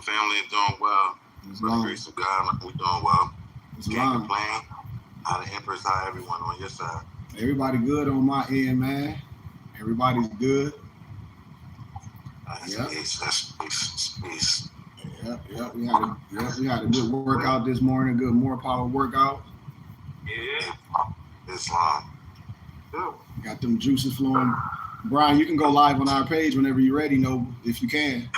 family is doing well. By the grace of God, we doing well. Can't complain. How the Empress, how everyone on your side? Everybody good on my end, man. Everybody's good. Yep. Peace. Yep. We had a good workout this morning. Good more power workout. Yeah. Islam. Got them juices flowing. Brian, you can go live on our page whenever you're ready, if you can.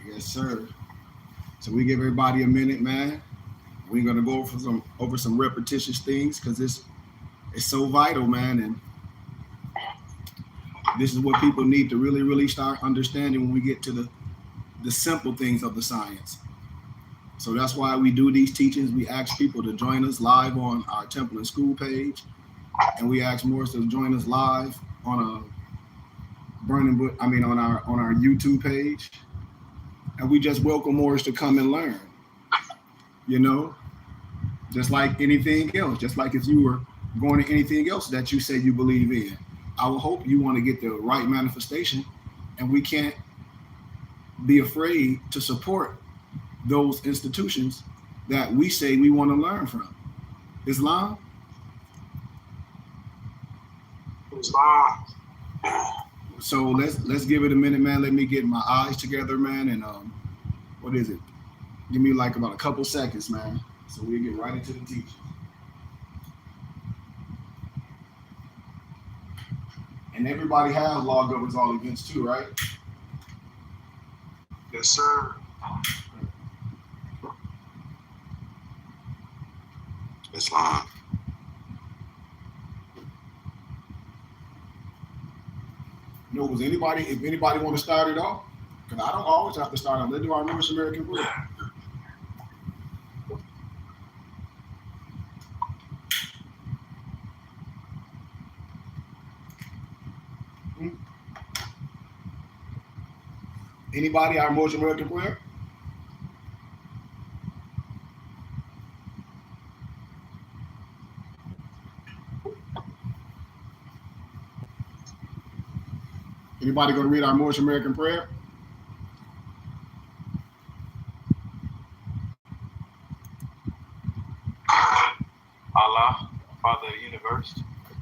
Yes, sir. So we give everybody a minute, man. We're gonna go over some repetitious things because it's so vital, man. And this is what people need to really start understanding when we get to the simple things of the science. So that's why we do these teachings. We ask people to join us live on our Temple and School page, and we ask Morris to join us live on on our YouTube page. And we just welcome Morris to come and learn. Just like anything else, just like if you were going to anything else that you say you believe in. I will hope you want to get the right manifestation, and we can't be afraid to support those institutions that we say we want to learn from. Islam. So let's give it a minute, man. Let me get my eyes together, man. And what is it? Give me like about a couple seconds, man. So we'll get right into the teaching. And everybody has law governs all events too, right? Yes, sir. Islam. If anybody want to start it off, because I don't always have to start off. Let's do our North American prayer. Anybody, our North American prayer? Anybody going to read our North American prayer? Allah, Father of the universe,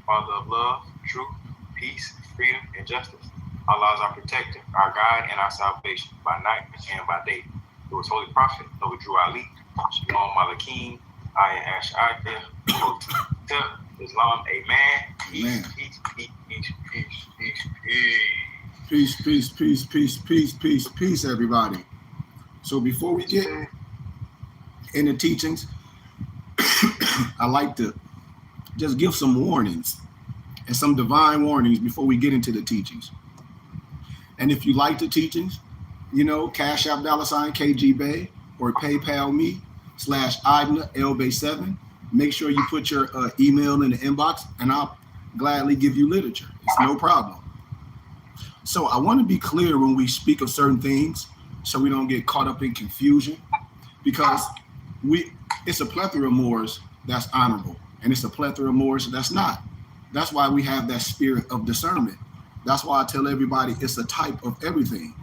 Father of love, truth, peace, freedom, and justice. Allah is our protector, our guide, and our salvation by night and by day. Through his holy prophet, Noah Drew Ali, Shalom Malakim, Aya Ash Aya, Islam, Amen. Amen. Peace, everybody. So before we get into teachings, I like to just give some warnings and some divine warnings before we get into the teachings. And if you like the teachings, Cash App $KGBay or PayPal me /Ibna LBay7. Make sure you put your email in the inbox, and I'll gladly give you literature. It's no problem. So I want to be clear when we speak of certain things so we don't get caught up in confusion, because it's a plethora of Moors that's honorable, and it's a plethora of Moors that's not. That's why we have that spirit of discernment. That's why I tell everybody it's a type of everything.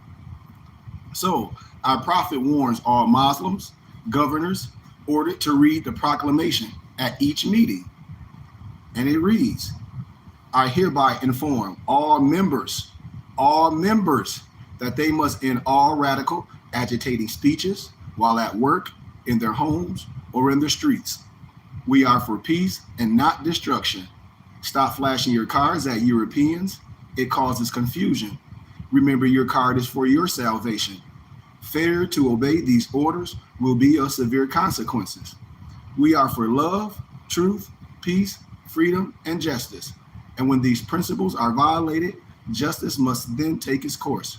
So our prophet warns all Muslims, governors, ordered to read the proclamation at each meeting. And it reads, I hereby inform all members that they must end all radical, agitating speeches while at work, in their homes, or in the streets. We are for peace and not destruction. Stop flashing your cards at Europeans. It causes confusion. Remember, your card is for your salvation. Failure to obey these orders will be of severe consequences. We are for love, truth, peace, freedom, and justice. And when these principles are violated, justice must then take its course.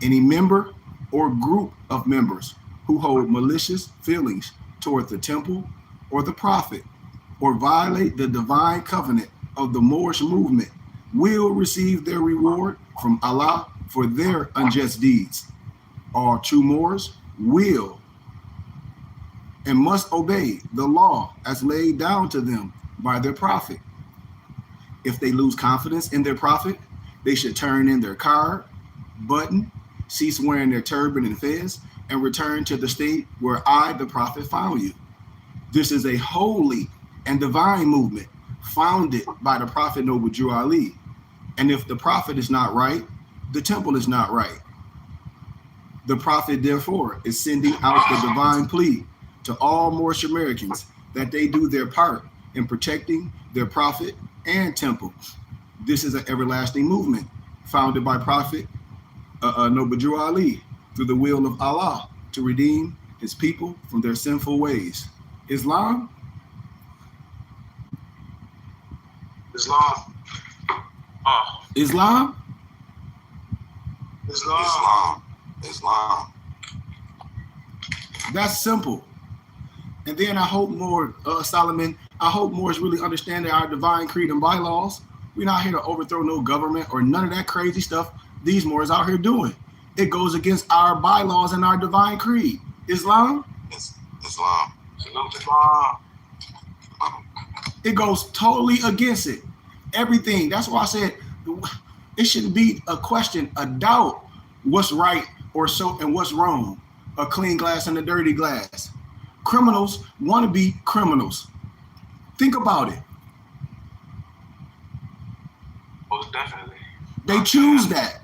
Any member or group of members who hold malicious feelings toward the temple or the prophet, or violate the divine covenant of the Moorish movement, will receive their reward from Allah for their unjust deeds. All true Moors will and must obey the law as laid down to them by their prophet. If they lose confidence in their prophet, they should turn in their card, button, cease wearing their turban and fez, and return to the state where I, the prophet, found you. This is a holy and divine movement founded by the prophet Noble Drew Ali. And if the prophet is not right, the temple is not right. The prophet, therefore, is sending out the divine plea to all Moorish Americans that they do their part in protecting their prophet and temple. This is an everlasting movement founded by Prophet Noble Drew Ali through the will of Allah to redeem his people from their sinful ways. Islam? Islam. Islam? Islam. That's simple. And then I hope more, Solomon, I hope more is really understanding our divine creed and bylaws. We're not here to overthrow no government or none of that crazy stuff these Moors out here doing. It goes against our bylaws and our divine creed. Islam? Islam. It goes totally against it. Everything. That's why I said it shouldn't be a question, a doubt, what's right or so and what's wrong. A clean glass and a dirty glass. Criminals want to be criminals. Think about it. Most definitely. They choose that.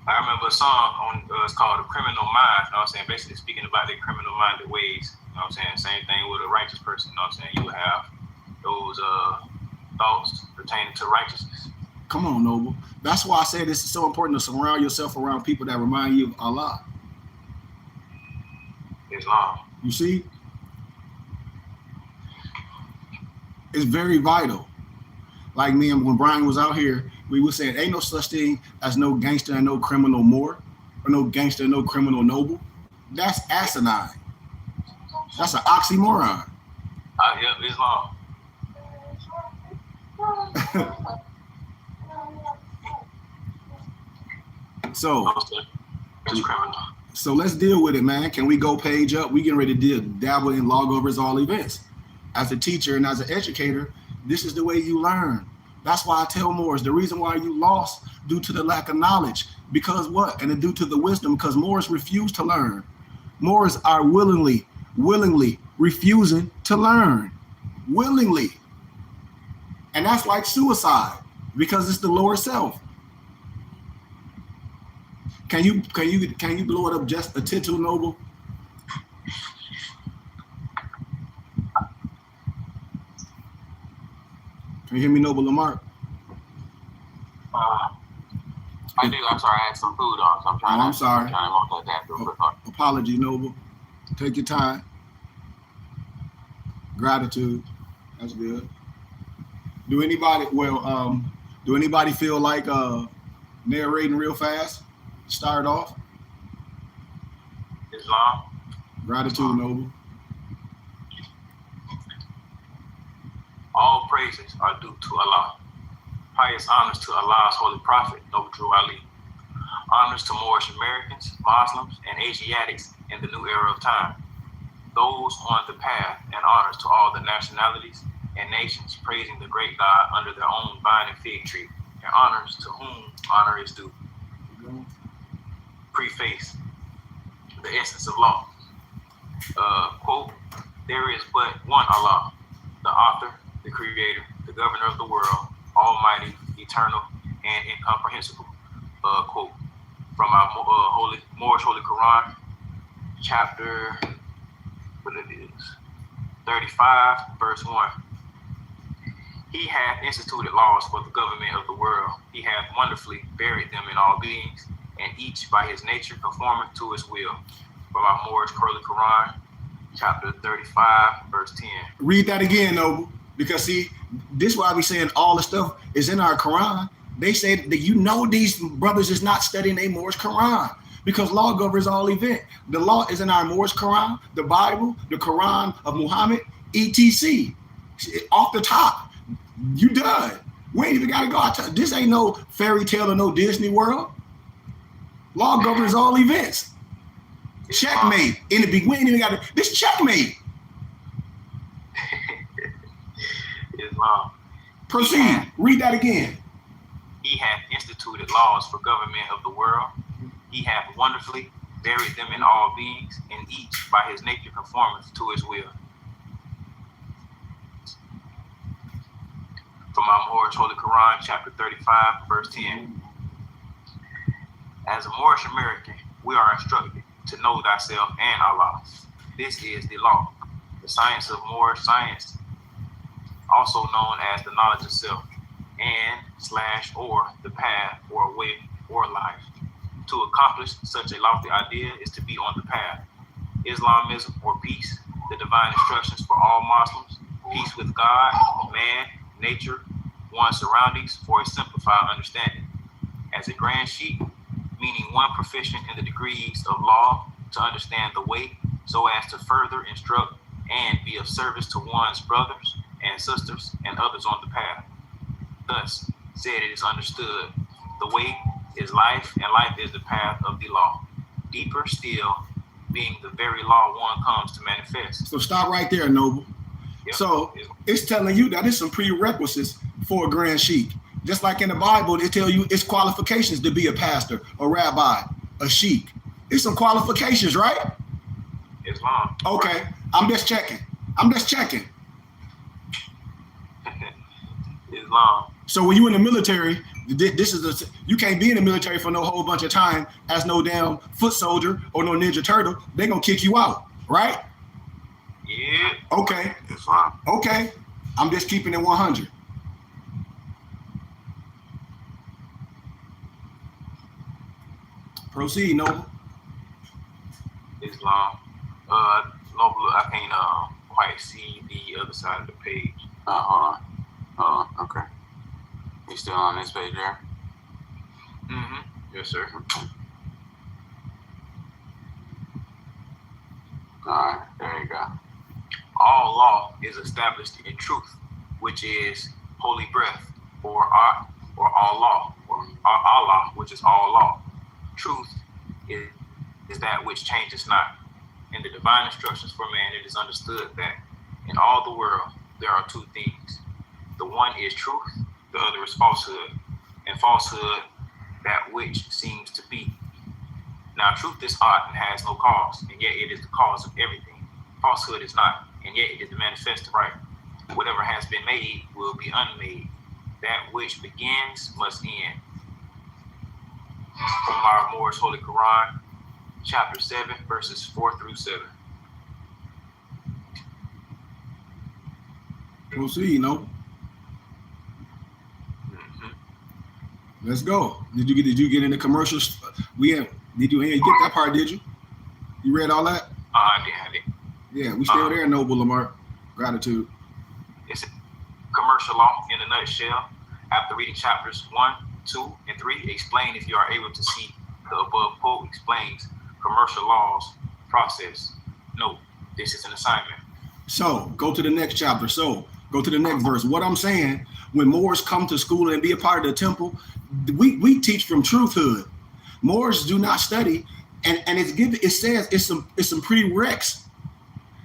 I remember a song on it's called "The Criminal Mind." You know what I'm saying? Basically speaking about their criminal-minded ways. You know what I'm saying? Same thing with a righteous person. You know what I'm saying? You would have those thoughts pertaining to righteousness. Come on, Noble. That's why I said it's so important to surround yourself around people that remind you of Allah. Islam. You see? It's very vital. Like me and when Brian was out here, we were saying ain't no such thing as no gangster and no criminal Moor, or no gangster and no criminal noble. That's asinine. That's an oxymoron. Yeah, Islam. So let's deal with it, man. Can we go page up? We getting ready to dabble in Lawgovers all events. As a teacher and as an educator, this is the way you learn. That's why I tell Moors, the reason why you lost due to the lack of knowledge. Because what? And due to the wisdom, because Moors refuse to learn. Moors are willingly refusing to learn. Willingly. And that's like suicide, because it's the lower self. Can you blow it up just a tittle, Noble? Can you hear me, Noble Lamar? I do. I'm sorry. I had some food on, so I'm trying. I'm sorry. I'm trying to multitask real quick. Apology, Noble. Take your time. Gratitude. That's good. Do anybody feel like narrating real fast? Start off. Islam. Gratitude, Noble. All praises are due to Allah. Highest honors to Allah's holy prophet, Noble Drew Ali. Honors to Moorish Americans, Muslims, and Asiatics in the new era of time. Those on the path, and honors to all the nationalities and nations praising the great God under their own vine and fig tree, and honors to whom honor is due. Preface, the essence of law. Quote, there is but one Allah, the author, the creator, the governor of the world, almighty, eternal, and incomprehensible. Quote, from our Moorish Holy Quran, chapter, 35, verse 1. He hath instituted laws for the government of the world. He hath wonderfully varied them in all beings, and each by his nature conformeth to his will. From our Moorish Holy Quran, chapter 35, verse 10. Read that again, Noble, because see, this is why we saying all the stuff is in our Quran. They say that these brothers is not studying a Moorish Quran, because law governs all event. The law is in our Moorish Quran, the Bible, the Quran of Muhammad, etc. Off the top, you done. We ain't even got to go out. This ain't no fairy tale or no Disney World. Law governs all events. Checkmate. In the beginning, we ain't even got to. This checkmate. Islam. Proceed. Read that again. He hath instituted laws for government of the world. He hath wonderfully varied them in all beings, and each by his nature conformeth to his will. From our Moorish Holy Quran, chapter 35, verse 10. As a Moorish American, we are instructed to know thyself and Allah. This is the law, the science of Moorish science, also known as the knowledge of self, and / or the path or way or life. To accomplish such a lofty idea is to be on the path. Islamism or peace, the divine instructions for all Muslims, peace with God, man, nature, one's surroundings for a simplified understanding. As a grand sheikh, meaning one proficient in the degrees of law to understand the way so as to further instruct and be of service to one's brothers and sisters and others on the path. Thus, said it is understood, the way is life and life is the path of the law. Deeper still, being the very law one comes to manifest. So stop right there, Noble. Yep. So it's telling you that it's some prerequisites for a grand sheikh. Just like in the Bible, they tell you it's qualifications to be a pastor, a rabbi, a sheikh. It's some qualifications, right? Islam. Okay, I'm just checking. Islam. So when you in the military, you can't be in the military for no whole bunch of time as no damn foot soldier or no Ninja Turtle. They gonna kick you out, right? Yeah. Okay. Islam. Okay. I'm just keeping it 100. Proceed, Noble. Islam. Noble, I can't quite see the other side of the page. Hold on. Okay. You still on this page there? Yes, sir. Alright, there you go. All law is established in truth, which is holy breath, or Allah, or Allah, which is all law. Truth is that which changes not. In the divine instructions for man, it is understood that in all the world there are two things. The one is truth, the other is falsehood, and falsehood that which seems to be. Now truth is odd and has no cause, and yet it is the cause of everything. Falsehood is not, and yet it is the manifest right. Whatever has been made will be unmade. That which begins must end. From our Moorish Holy Quran, chapter 7, verses 4 through 7. Proceed, Noble. Let's go. Did you get in the commercials? Did you get that part? Did you? You read all that? I did. Yeah, we still there, Noble Lamar. Gratitude. It's a commercial law in a nutshell. After reading chapters 1, 2, and 3, explain if you are able to see the above quote explains commercial laws process. No, this is an assignment. So go to the next chapter. So go to the next verse. What I'm saying, when Moors come to school and be a part of the temple, we teach from truthhood. Moors do not study, and it's given. It says it's some prereqs.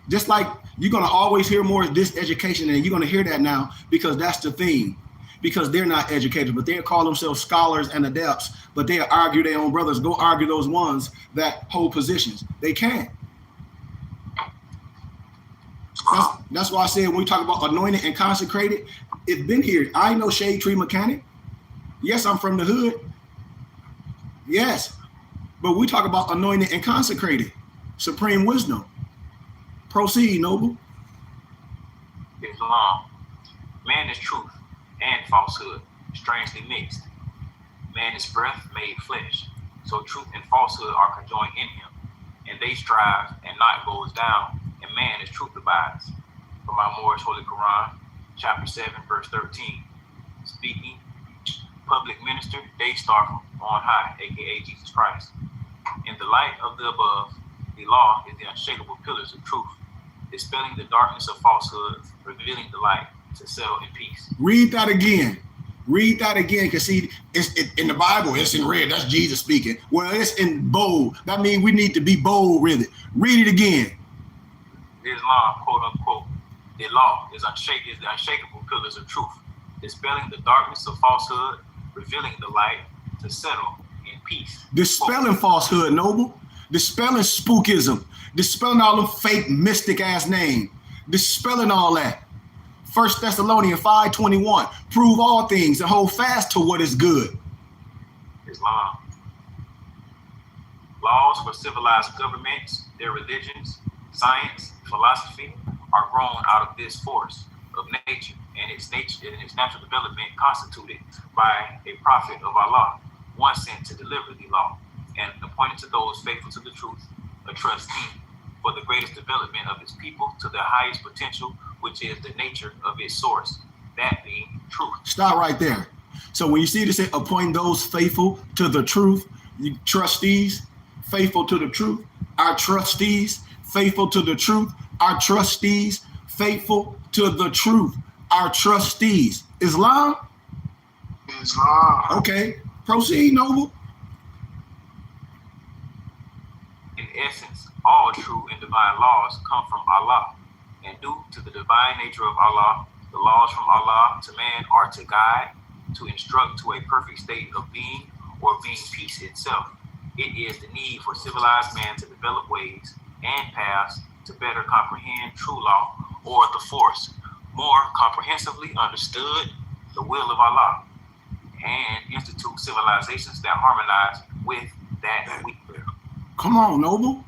Just like you're gonna always hear more diseducation, and you're gonna hear that now because that's the theme. Because they're not educated, but they call themselves scholars and adepts, but they argue their own brothers. Go argue those ones that hold positions. They can't. That's why I said when we talk about anointed and consecrated, it's been here. I know shade tree mechanic. Yes, I'm from the hood. Yes, but we talk about anointed and consecrated, supreme wisdom. Proceed, Noble. Islam. Man is truth and falsehood, strangely mixed. Man is breath made flesh, so truth and falsehood are conjoined in him, and they strive, and naught goes down, and man is truth abides. From our Moorish Holy Quran, chapter 7, verse 13, speaking, public minister, day star from on high, aka Jesus Christ. In the light of the above, the law is the unshakable pillars of truth, dispelling the darkness of falsehood, revealing the light to settle in peace. Read that again. Because see, it's in the Bible, it's in red. That's Jesus speaking. Well, it's in bold. That means we need to be bold with it. Read it again. Islam, quote unquote, the law is the unshakable pillars of truth, dispelling the darkness of falsehood, revealing the light to settle in peace. Dispelling falsehood, Noble. Dispelling spookism. Dispelling all them fake mystic ass names. Dispelling all that. 1 Thessalonians 5:21. Prove all things and hold fast to what is good. Islam. Laws for civilized governments, their religions, science, philosophy are grown out of this force of nature and its natural development constituted by a prophet of Allah, one sent to deliver the law, and appointed to those faithful to the truth, a trustee for the greatest development of its people to the highest potential, which is the nature of its source, that being truth. Stop right there. So when you see this, say, appoint those faithful to the truth, you trustees, faithful to the truth, our trustees, faithful to the truth, our trustees, faithful to the truth, our trustees. Islam? Islam. Okay, proceed, Noble. In essence, all true and divine laws come from Allah, and due to the divine nature of Allah, the laws from Allah to man are to guide, to instruct to a perfect state of being or being peace itself. It is the need for civilized man to develop ways and paths to better comprehend true law, or the force more comprehensively understood the will of Allah, and institute civilizations that harmonize with that we will. Come on, Noble.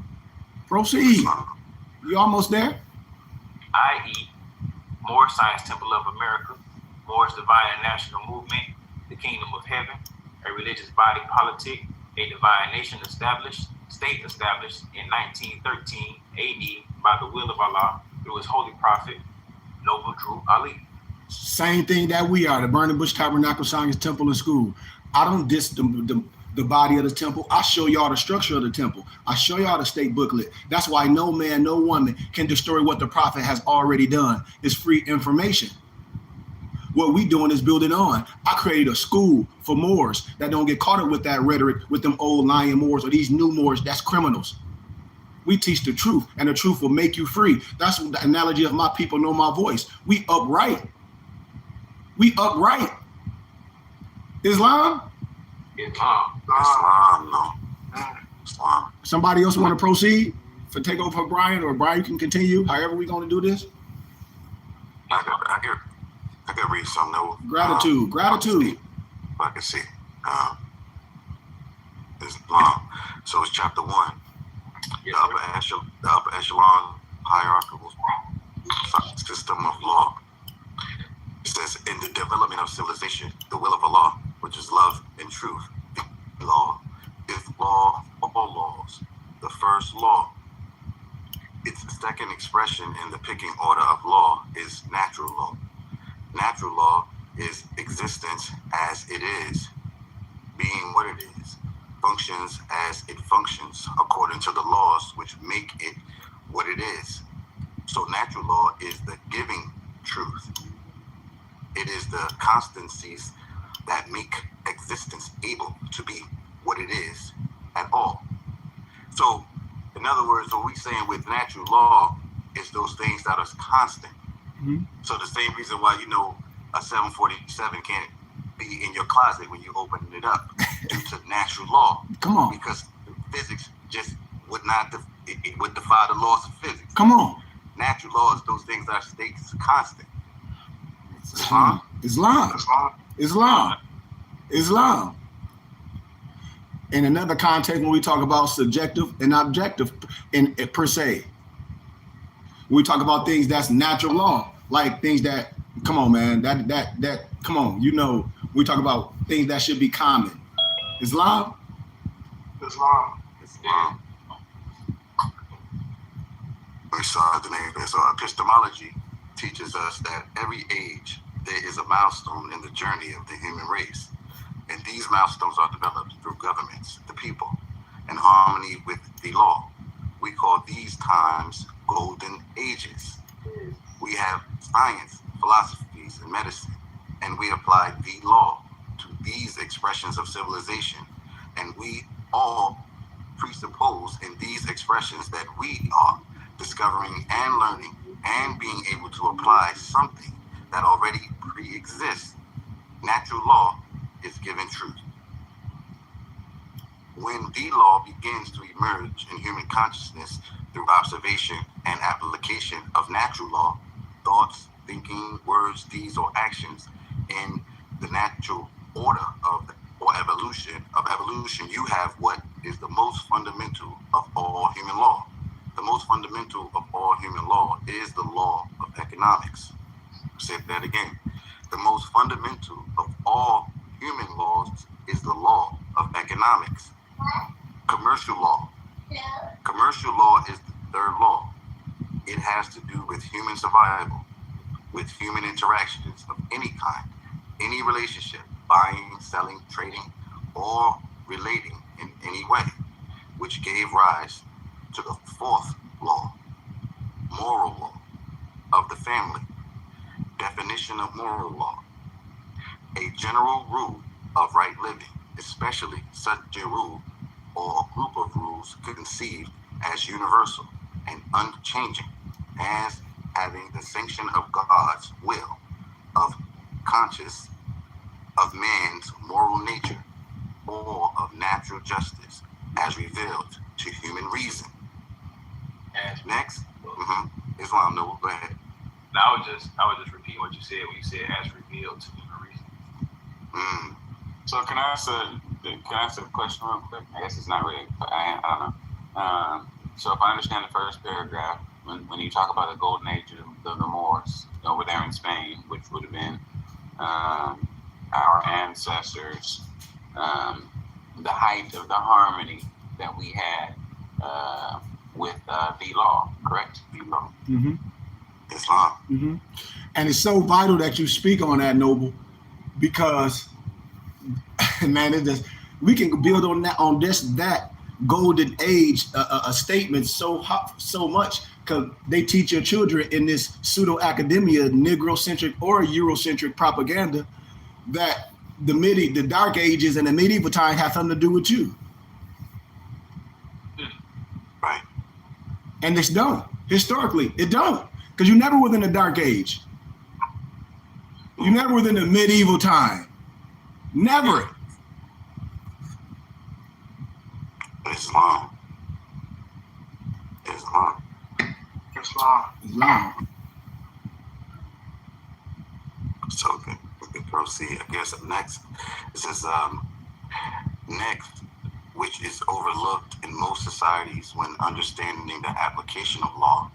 Proceed. You almost there? i.e., Moorish Science Temple of America, Moorish Divine and National Movement, the Kingdom of Heaven, a religious body politic, a divine nation state established in 1913 AD by the will of Allah through his holy prophet, Noble Drew Ali. Same thing that we are, the Burning Bush Tabernacle Science Temple and School. I don't diss the body of the temple. I show y'all the structure of the temple. I show y'all the state booklet. That's why no man, no woman can destroy what the prophet has already done. It's free information. What we doing is building on. I created a school for Moors that don't get caught up with that rhetoric with them old lying Moors or these new Moors that's criminals. We teach the truth, and the truth will make you free. That's the analogy of my people know my voice. We upright. We upright. Islam? Islam. Islam, no. Islam. Somebody else want to proceed for take over for Brian, or Brian, you can continue. However we're going to do this. I could read some though. Gratitude. Gratitude. I can see. Islam. So it's chapter 1. Yes, The upper echelon hierarchical system of law. It says, in the development of civilization, the will of Allah, which is love and truth. Law is law of all laws. The first law. Its second expression in the picking order of law is natural law. Natural law is existence as it is, being what it is, functions as it functions according to the laws which make it what it is. So natural law is the giving truth. It is the constancies that make existence able to be what it is at all. So, in other words, what we're saying with natural law is those things that are constant. Mm-hmm. So the same reason why, a 747 can't be in your closet when you open it up due to natural law. Come on. Because physics just would not, it would defy the laws of physics. Come on. Natural law is those things that are states constant. Islam. Islam. Islam. Islam. In another context, when we talk about subjective and objective in per se, we talk about things that's natural law, like things that, come on, man, that come on, we talk about things that should be common. Islam. Islam. Islam. So epistemology teaches us that every age there is a milestone in the journey of the human race. And these milestones are developed through governments, the people, in harmony with the law. We call these times golden ages. We have science, philosophies, and medicine, and we apply the law to these expressions of civilization. And we all presuppose in these expressions that we are discovering and learning and being able to apply something that already pre-exists. Natural law is given truth. When the law begins to emerge in human consciousness through observation and application of natural law, thoughts, thinking, words, deeds, or actions in the natural order of evolution, you have what is the most fundamental of all human law. The most fundamental of all human law is the law of economics. Say that again. The most fundamental of all human laws is the law of economics. Commercial law. Commercial law is the third law. It has to do with human survival, with human interactions of any kind, any relationship, buying, selling, trading, or relating in any way, which gave rise to the fourth law, moral law of the family. Definition of moral law: a general rule of right living, especially such a rule or a group of rules conceived as universal and unchanging, as having the sanction of God's will, of conscious of man's moral nature, or of natural justice as revealed to human reason. And Next, Islam. No, go ahead. I would just repeat what you said when you said as revealed to human reason. So can I ask a question real quick? I guess it's not really. I don't know. So if I understand the first paragraph, when you talk about the golden age of the Moors over there in Spain, which would have been our ancestors, the height of the harmony that we had with the law, correct? The law. Islam. And it's so vital that you speak on that, Noble, because man, we can build on that golden age a statement so much, because they teach your children in this pseudo academia, Negro-centric or Eurocentric propaganda, that the dark ages and the medieval time have something to do with you. Right. And this don't. Historically, it don't. Because you never within the dark age. You never within the medieval time. Never. Islam. So we can proceed. I guess next, it says next, which is overlooked in most societies when understanding the application of law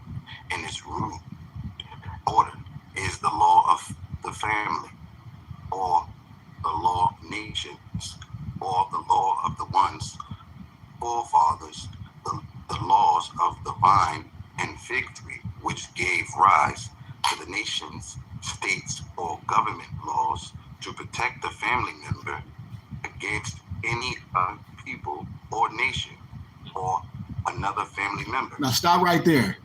in its root order, is the law of the family, or the law of nations, or the law of the one's forefathers, the laws of the vine and fig tree, which gave rise to the nation's states or government laws to protect the family member against any other people or nation or another family member. Now stop right there.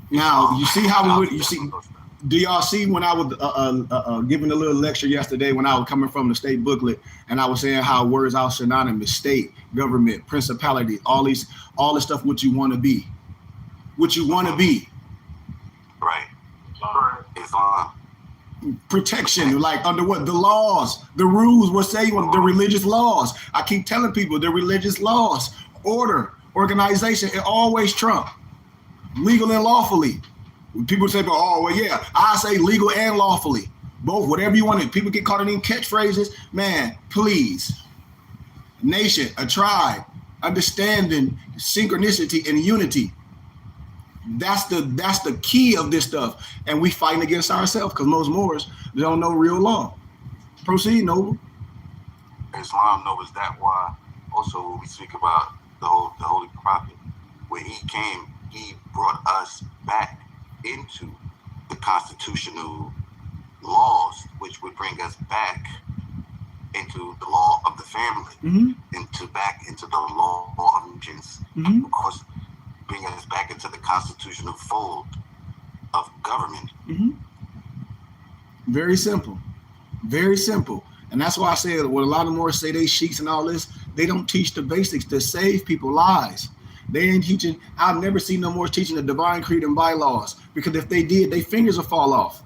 Now you see how we would. You see. Do y'all see when I was giving a little lecture yesterday when I was coming from the state booklet and I was saying how words are synonymous: state, government, principality, all the stuff what you want to be. What you want to be. Right. Islam. Protection, like under what? The laws, the rules, what say the religious laws. I keep telling people the religious laws, order, organization, it always trump legal and lawfully. People say, oh, well, yeah, I say legal and lawfully. Both, whatever you want to. People get caught in catchphrases. Man, please. Nation, a tribe, understanding, synchronicity, and unity. That's the key of this stuff. And we fighting against ourselves because most Moors don't know real law. Proceed, Noble. Islam knows that why also when we speak about the Holy Prophet, when he came, he brought us back into the constitutional laws, which would bring us back into the law of the family, back into the law of nations, of course, bring us back into the constitutional fold of government. Very simple, very simple. And that's why I said what a lot of Moors say they sheiks and all this, they don't teach the basics to save people lives. They ain't teaching. I've never seen no more teaching the divine creed and bylaws, because if they did, their fingers will fall off.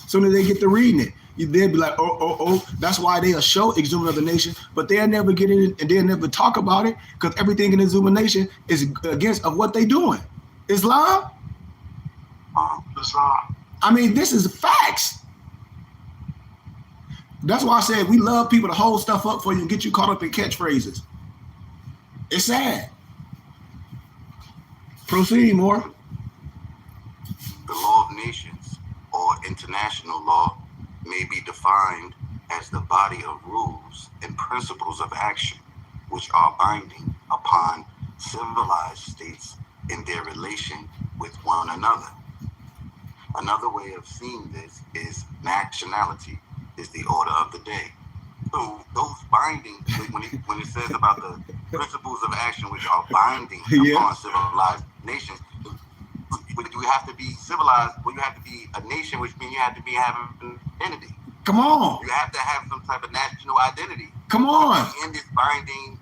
Soon as they get to reading it, They'll be like, oh. That's why they'll show Exhuming of the Nation, but they'll never get in and they'll never talk about it because everything in Exhuming Nation is against of what they doing. Islam? Islam. I mean, this is facts. That's why I said we love people to hold stuff up for you and get you caught up in catchphrases. It's sad. Proceed more. The law of nations, or international law, may be defined as the body of rules and principles of action which are binding upon civilized states in their relation with one another. Another way of seeing this is nationality is the order of the day. So those binding, when it says about the principles of action which are binding upon civilized nations, you have to be civilized, well, you have to be a nation, which means you have to be having an identity. Come on. You have to have some type of national identity. Come on. In this binding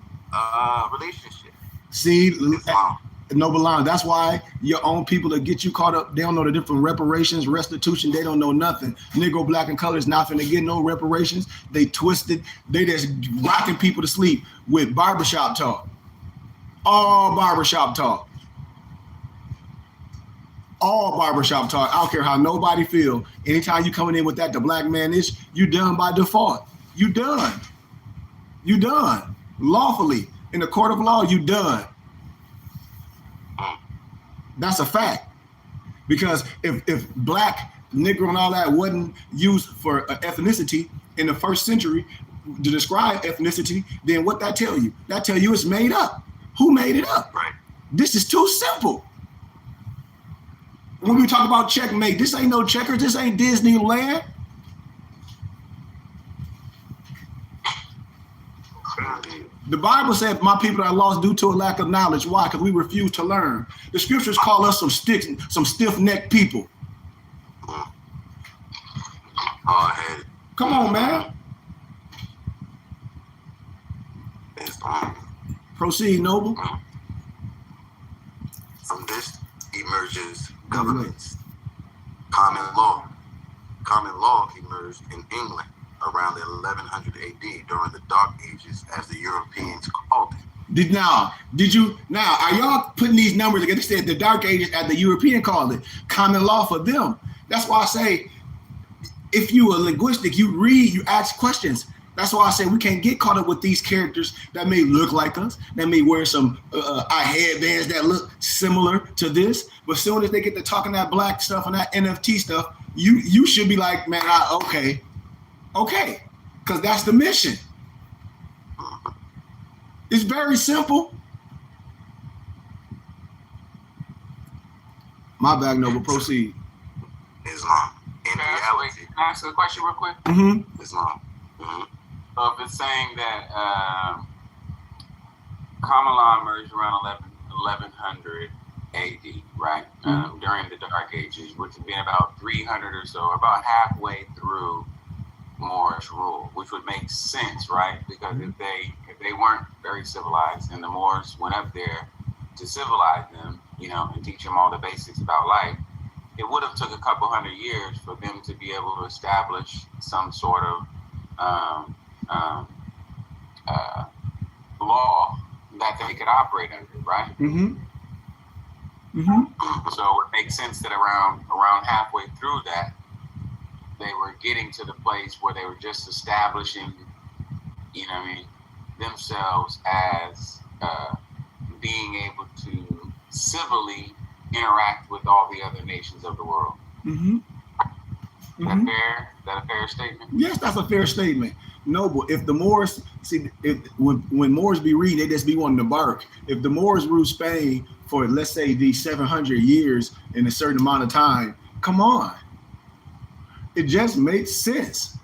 relationship. See, Islam. Noble line. That's why your own people that get you caught up, they don't know the different reparations, restitution, they don't know nothing. Negro, black, and color is not finna get no reparations. They twisted, they just rocking people to sleep with barbershop talk. All barbershop talk. All barbershop talk. I don't care how nobody feel. Anytime you coming in with that, the black man is, you done by default. You done. You done. Lawfully. In the court of law, you done. That's a fact. Because if black, Negro, and all that wasn't used for ethnicity in the first century to describe ethnicity, then what that tell you? That tell you it's made up. Who made it up? Right. This is too simple. When we talk about checkmate, this ain't no checkers. This ain't Disneyland. The Bible said, my people are lost due to a lack of knowledge. Why? Because we refuse to learn. The scriptures call us some stiff-necked people. Hard-headed. Come on, man. Proceed, Noble. From this emerges governments. Common law. Common law emerged in England around the 1100 AD during the Dark Ages, as the Europeans called it. Now, are y'all putting these numbers together? They said the Dark Ages, as the European called it, common law for them. That's why I say, if you are linguistic, you read, you ask questions. That's why I say we can't get caught up with these characters that may look like us, that may wear some eye headbands that look similar to this. But as soon as they get to talking that black stuff and that NFT stuff, you should be like, man, okay, because that's the mission. It's very simple. My bad, Noble. Proceed. Islam. In reality. Can I ask a question real quick? Mm-hmm. Islam. Mm-hmm. So if it's saying that common law emerged around 1100 AD, right? During the Dark Ages, which would be about 300 or so, about halfway through Moorish rule, which would make sense, right? Because if they weren't very civilized and the Moors went up there to civilize them, and teach them all the basics about life, it would have took a couple hundred years for them to be able to establish some sort of law that they could operate under, right? Mm-hmm. Mm-hmm. So it would make sense that around halfway through that, they were getting to the place where they were just establishing, themselves as being able to civilly interact with all the other nations of the world. Mm-hmm. Is that a fair statement? Yes, that's a fair statement. Noble. If the Moors, when Moors be reading, they just be wanting to bark. If the Moors ruled Spain for, let's say, these 700 years in a certain amount of time, come on. It just makes sense.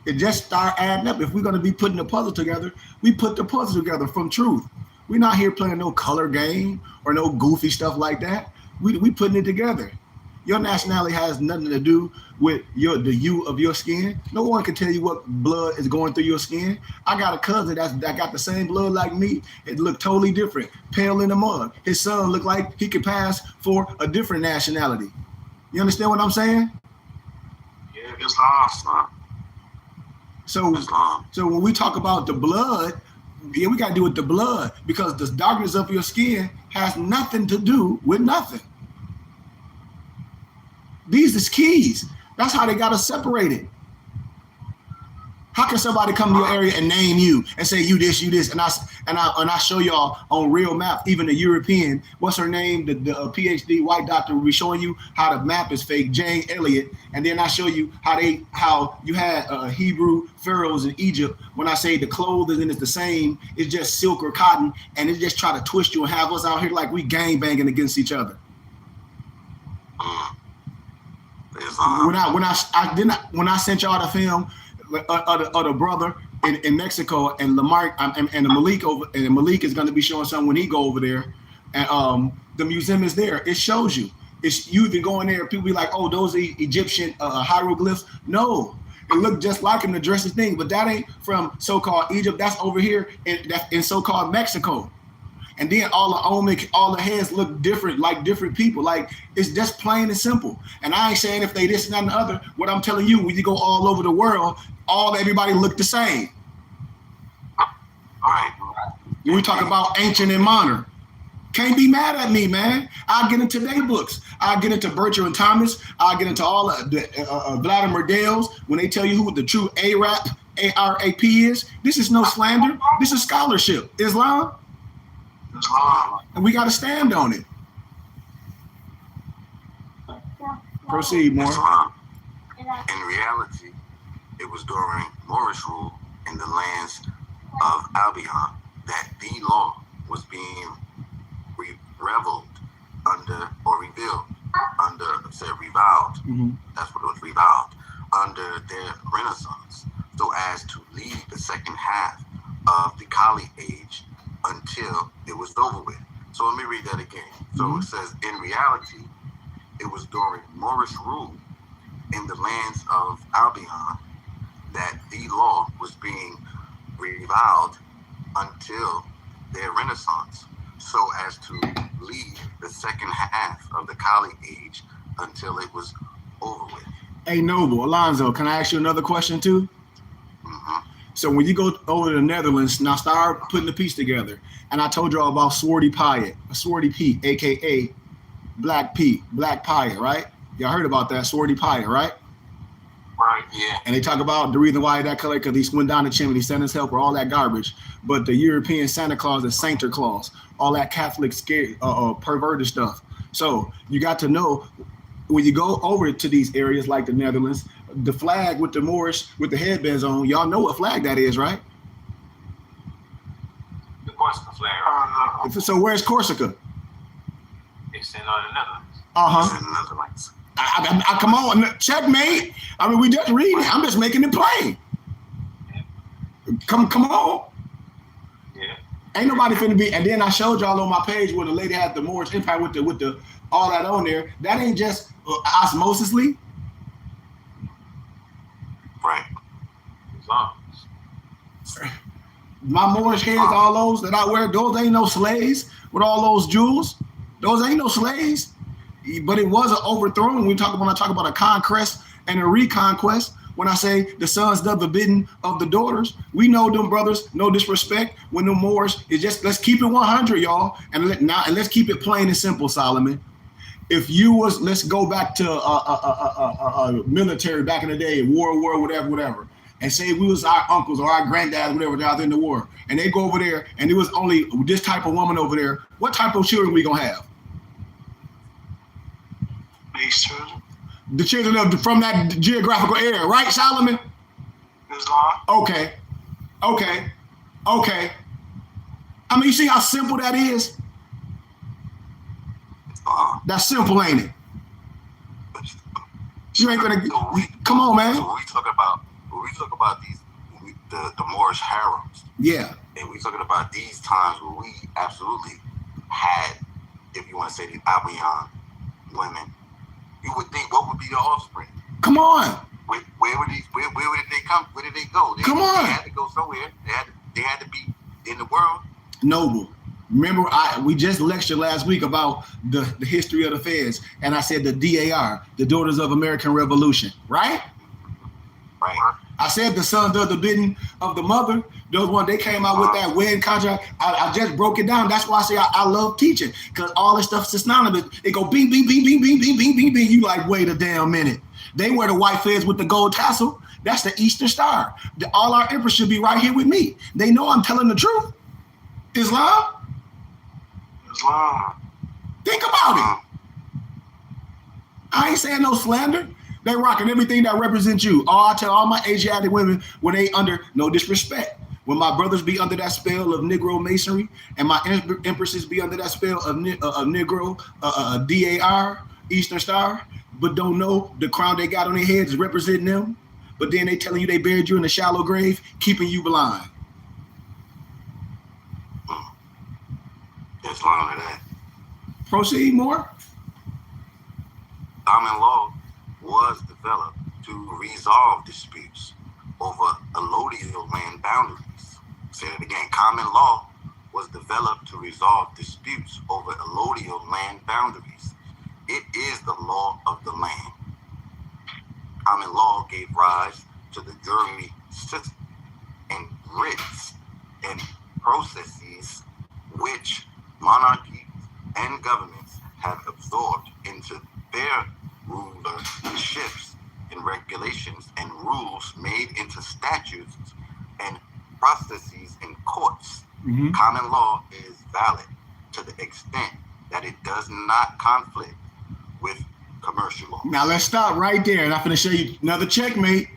It just start adding up. If we're going to be putting the puzzle together, we put the puzzle together from truth. We're not here playing no color game or no goofy stuff like that. We putting it together. Your nationality has nothing to do with the hue of your skin. No one can tell you what blood is going through your skin. I got a cousin that got the same blood like me. It looked totally different, pale in the mud. His son looked like he could pass for a different nationality. You understand what I'm saying? Yeah. Islam. Islam. So Islam. so when we talk about the blood, yeah, we got to do with the blood because the darkness of your skin has nothing to do with nothing. These is keys. That's how they got us separated. How can somebody come to your area and name you and say you this, and I show y'all on real map, even the European, what's her name, the PhD white doctor will be showing you how the map is fake, Jane Elliott, and then I show you how you had Hebrew pharaohs in Egypt. When I say the clothing is the same, it's just silk or cotton, and it just try to twist you and have us out here like we gang banging against each other. Islam. When I sent y'all the film of the brother in Mexico and Lamar and Malik over, and Malik is going to be showing something when he go over there, and the museum is there. It shows you. It's you can go in there. People be like, "Oh, those are Egyptian hieroglyphs." No, it looked just like him to dress his thing, but that ain't from so-called Egypt. That's over here in so-called Mexico. And then all the heads look different, like different people. Like it's just plain and simple. And I ain't saying if they this and that and the other. What I'm telling you, when you go all over the world, everybody look the same. All right. When we talk about ancient and modern, can't be mad at me, man. I'll get into their books. I'll get into Bertrand Thomas. I'll get into all of the Vladimir Dale's when they tell you who the true ARAP is. This is no slander. This is scholarship. Islam. Islam. And we got to stand on it. Proceed, more. Islam. In reality, it was during Moorish rule in the lands of Albion that the law was being reviled under, or revealed under, reviled. Mm-hmm. That's what it was, reviled under their Renaissance, so as to lead the second half of the Kali age until it was over with. So let me read that again. So it says, in reality, it was during Moorish rule in the lands of Albion that the law was being reviled until their Renaissance, so as to lead the second half of the Kali age until it was over with. Hey, Noble, Alonzo, can I ask you another question too? Mm-hmm. So when you go over to the Netherlands, now start putting the piece together. And I told you all about Swarty Pyatt, Swarty Pete, a.k.a. Black Pete, Black Pyatt, right? Y'all heard about that, Swarty Pyatt, right? Right. Yeah. And they talk about the reason why that color, because he went down the chimney, sent his helper, all that garbage. But the European Santa Claus is Saint Claus, all that Catholic scare, perverted stuff. So you got to know when you go over to these areas like the Netherlands, the flag with the Moorish, with the headbands on, y'all know what flag that is, right? The Corsica flag. So where's Corsica? It's in the Netherlands. Uh-huh. In the Netherlands. I come on, checkmate. I mean, we just reading it. I'm just making it plain. Come on. Yeah. Ain't nobody finna be. And then I showed y'all on my page where the lady had the Moorish Empire with the all that on there. That ain't just osmosisly. Right. Islam. My Moorish heads, all those that I wear, those ain't no slaves with all those jewels. Those ain't no slaves. But it was an overthrown. When I talk about a conquest and a reconquest, when I say the sons done the bidding of the daughters, we know them brothers, no disrespect. When the Moors is just, let's keep it 100, y'all, and let's keep it plain and simple, Solomon. If you was, let's go back to military back in the day, war, whatever, and say we was our uncles or our granddads, whatever, out there in the war, and they go over there, and it was only this type of woman over there. What type of children we gonna have? These children. The children from that geographical area, right, Solomon? Islam. Okay. I mean, you see how simple that is? That's simple, ain't it? You ain't gonna come on, man. So when we talk about these, the Moorish harems, Yeah. and we talking about these times where we absolutely had, if you want to say, the Albion women. You would think, what would be the offspring? Come on. Where did they come? Where did they go? Come on. They had to go somewhere. They had to be in the world. Noble. Remember, we just lectured last week about the history of the feds, and I said the DAR, the Daughters of American Revolution, right? Right. I said the son does the bidding of the mother. Those ones, they came out with that wedding contract. I just broke it down. That's why I say I love teaching, because all this stuff is synonymous. It go bing, bing, bing, bing, bing, bing, bing, bing, bing. You like, wait a damn minute. They wear the white fez with the gold tassel. That's the Eastern Star. All our emperors should be right here with me. They know I'm telling the truth. Islam? Islam. Think about it. I ain't saying no slander. They rocking everything that represents you. I tell all my Asiatic women, when they under, no disrespect, when my brothers be under that spell of Negro masonry and my empresses be under that spell of Negro DAR, Eastern Star, but don't know the crown they got on their heads is representing them, but then they telling you they buried you in a shallow grave, keeping you blind. Islam to that. Proceed more. Common law was developed to resolve disputes over allodial land boundaries. Say it again. Common law was developed to resolve disputes over allodial land boundaries. It is the law of the land. Common law gave rise to the jury system and writs and processes which monarchies and governments have absorbed into their rulerships and regulations and rules made into statutes and processes in courts. Mm-hmm. Common law is valid to the extent that it does not conflict with commercial law. Now let's stop right there, and I'm finna show you another checkmate.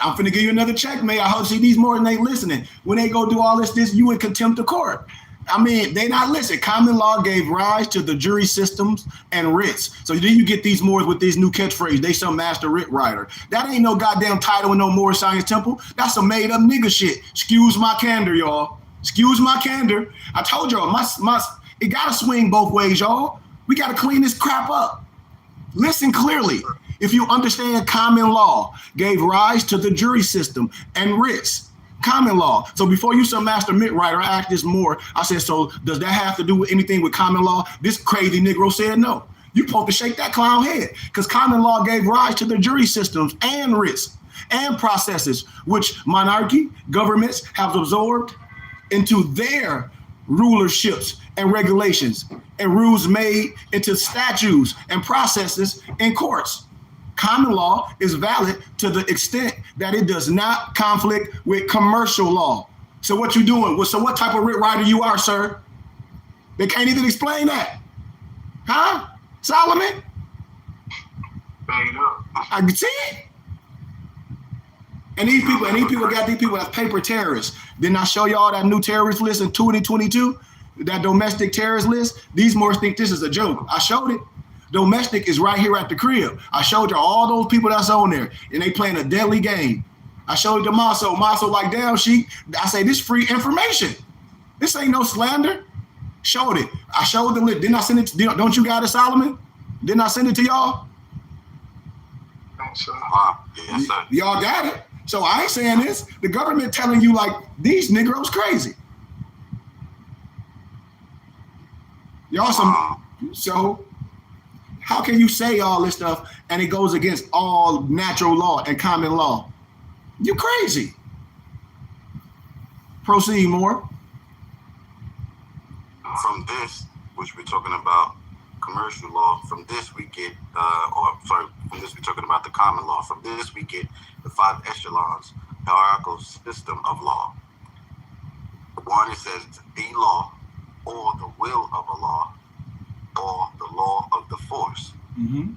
I'm finna give you another checkmate. I hope see these more than they listening. When they go do all this, you in contempt of court. I mean, they not listening. Common law gave rise to the jury systems and writs. So then you get these Moors with this new catchphrase. They some master writ writer. That ain't no goddamn title in no Moor Science Temple. That's some made up nigga shit. Excuse my candor, y'all. Excuse my candor. I told y'all, it gotta swing both ways, y'all. We gotta clean this crap up. Listen clearly. If you understand common law gave rise to the jury system and writs. Common law. So before you some master writ writer, I asked this more. I said, so does that have to do with anything with common law? This crazy Negro said no. You supposed to shake that clown head, because common law gave rise to the jury systems and writs and processes which monarchy governments have absorbed into their rulerships and regulations and rules made into statutes and processes in courts. Common law is valid to the extent that it does not conflict with commercial law. So what you doing? So what type of writ writer you are, sir? They can't even explain that. Huh? Solomon? Bang up. I can see it. And these people got these people as paper terrorists. Didn't I show y'all that new terrorist list in 2022? That domestic terrorist list? These Moors think this is a joke. I showed it. Domestic is right here at the crib. I showed you all those people that's on there, and they playing a deadly game. I showed it to Maso. Maso like, damn, I say, this free information. This ain't no slander. Showed it. I showed the list. Didn't I send it to, don't you got it, Solomon? Didn't I send it to y'all? Thanks, sir. Yes, sir. Y'all got it. So I ain't saying this. The government telling you like, these Negroes crazy. Y'all so how can you say all this stuff and it goes against all natural law and common law? You crazy. Proceed more. From this, which we're talking about commercial law, from this we get, from this we're talking about the common law. From this we get the 5 echelons, hierarchical system of law. One, it says the law, or the will of a law, or the law of the force. Mm-hmm.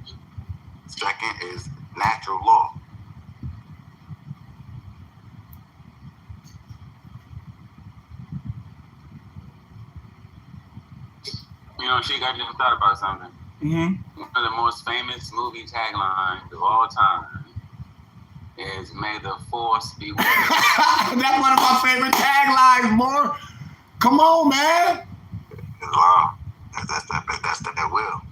Second is natural law. You know, Sheik, I just thought about something. Mm-hmm. One of the most famous movie taglines of all time is "May the Force be with you." That's one of my favorite taglines, more. Come on, man. Islam. That's that will.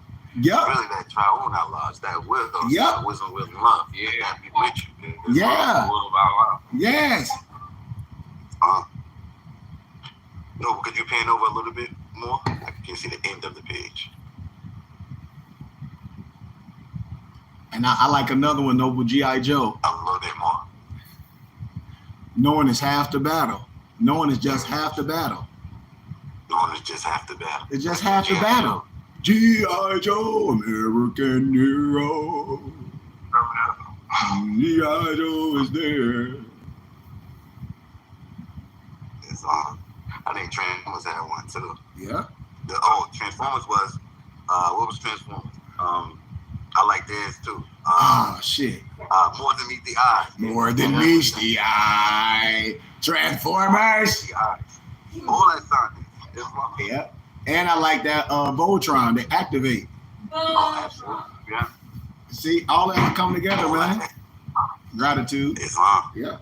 Yep. Really, that triune Allah, it's that will. Yep. That wisdom, will, and love. Yeah. That be with you. It's Yeah. the will of Allah. Yes. No, could you pan over a little bit more? I can see the end of the page. And I like another one, Noble G.I. Joe. A little bit more. Knowing is half the battle. Knowing is just half the battle. Knowing is just half the battle. It's just half the battle. G.I. Joe, American hero. Remember that? G.I. Joe is there. It's I think Transformers had one too. Yeah. Transformers was what was Transformers? I like theirs too. Shit. More than meet the eye. More than meets the eye. Transformers. The eyes. All that sounded. It's wrong. Yeah. And I like that Voltron. They activate. Oh, absolutely. Yeah. See, all that come together, man. Gratitude. It's Yeah.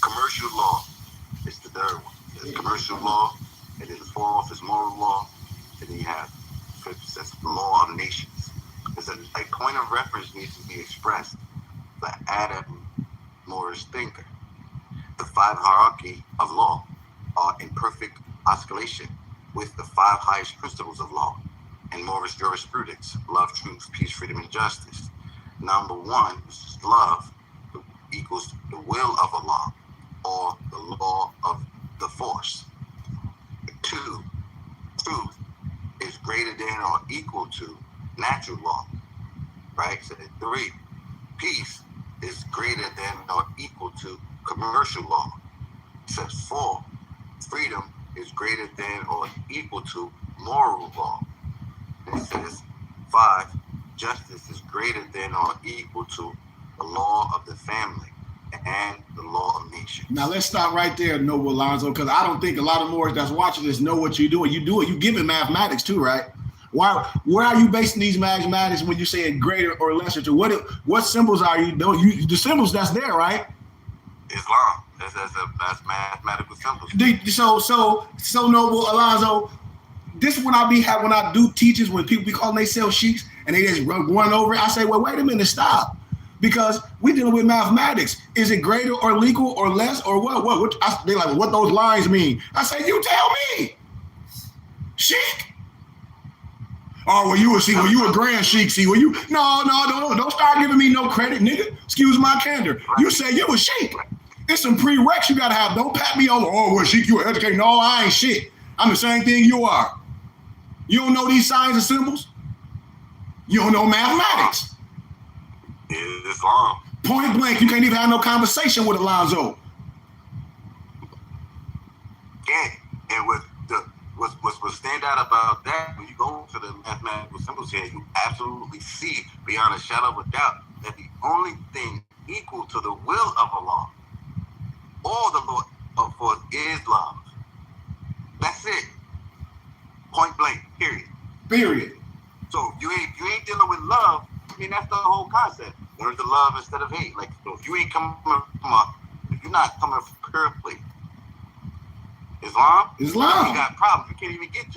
commercial law. It's the third one. There's commercial law, and then the fourth is moral law, and then you have fifth says the law of nations. There's a point of reference needs to be expressed. The Adam Morris thinker. The five hierarchy of law are in perfect oscillation with the five highest principles of law and Morris jurisprudence: love, truth, peace, freedom, and justice. Number one, which is love, equals the will of Allah, or the law of the force. Two, truth is greater than or equal to natural law, right? So three, peace is greater than or equal to commercial law. Says four, freedom is greater than or equal to moral law. And it says five, justice is greater than or equal to the law of the family and the law of nations. Now let's stop right there, Noble Alonzo, because I don't think a lot of Moors that's watching this know what you're doing. You do it. You give it mathematics too, right? Where are you basing these mathematics when you're saying greater or lesser to? What symbols are you doing? The symbols that's there, right? Islam. That's mathematical symbols. So Noble Alonzo, this is when I do teachers, when people be calling themselves sheiks and they just run over it. I say, well, wait a minute, stop. Because we're dealing with mathematics. Is it greater or equal or less or what? They're like, what those lines mean? I say, you tell me. Sheik? Oh, well, you a sheik. Well, you a grand sheik. See, well, you no, don't start giving me no credit, nigga. Excuse my candor. You say you a sheik. It's some prereqs you gotta have. Don't pat me on. Oh, well, sheik, you educated. No, I ain't shit. I'm the same thing you are. You don't know these signs and symbols? You don't know mathematics. Islam. Point blank, you can't even have no conversation with Alonzo. Yeah, and what stand out about that, when you go to the mathematical symbols here, you absolutely see beyond a shadow of a doubt that the only thing equal to the will of Allah or the Lord of force is love. That's it. Point blank. Period. So you ain't dealing with love. I mean, that's the whole concept. Learn to love instead of hate. Like, so if you ain't coming from if you're not coming from purely Islam, we got problems. We can't even get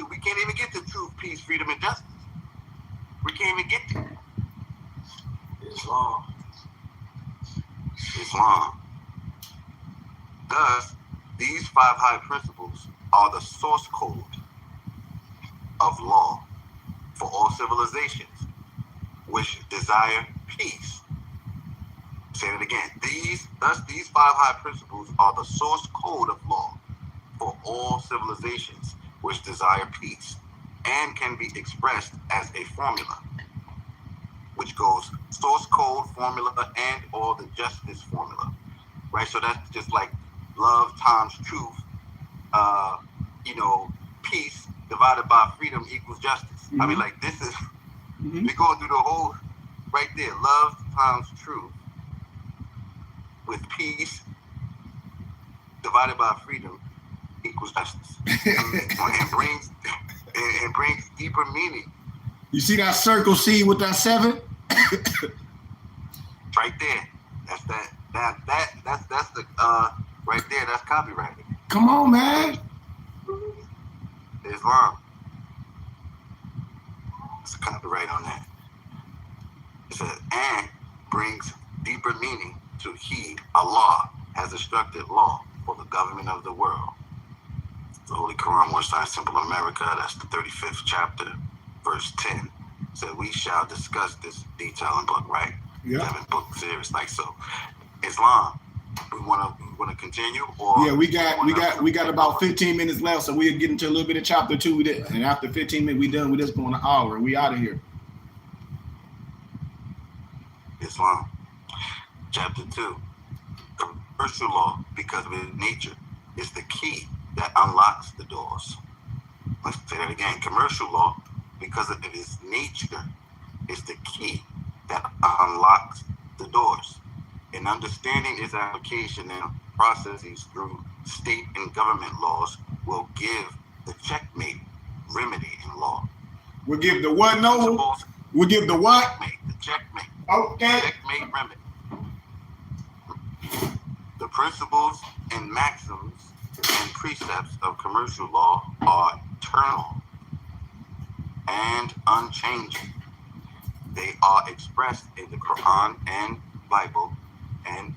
to truth, peace, freedom, and justice. We can't even get to Islam. Thus, these five high principles are the source code of law for all civilizations which desire peace. Say it again. These five high principles are the source code of law for all civilizations which desire peace and can be expressed as a formula, which goes source code, formula, and or the justice formula, right? So that's just like love times truth, peace divided by freedom equals justice. Mm-hmm. I mean, like, this is, we're going through the whole, right there, love times truth with peace divided by freedom equals justice. and brings deeper meaning. You see that circle C with that 7? Right there. That's the right there, that's copyrighted. Come on, man. Islam. It's a copyright on that. It says, and brings deeper meaning to He, Allah, has instructed law for the government of the world. The Holy Quran, Word Science Temple America, that's the 35th chapter, verse 10. Said we shall discuss this detailing book, right? Yeah. 7 book series, like so. Islam, we want to continue? Or Yeah, we got about 15 minutes left, so we'll get into a little bit of chapter 2. And after 15 minutes, we done. We just going an hour, and we out of here. Islam. Chapter 2. Commercial law, because of its nature, is the key that unlocks the doors. Let's say that again. Commercial law, because of its nature, is the key that unlocks the doors. And understanding its application and processes through state and government laws will give the checkmate remedy in law. We'll give the what, Noble? We'll give the what? Checkmate, the checkmate. Okay. Checkmate remedy. The principles and maxims and precepts of commercial law are eternal and unchanging. They are expressed in the Quran and Bible, and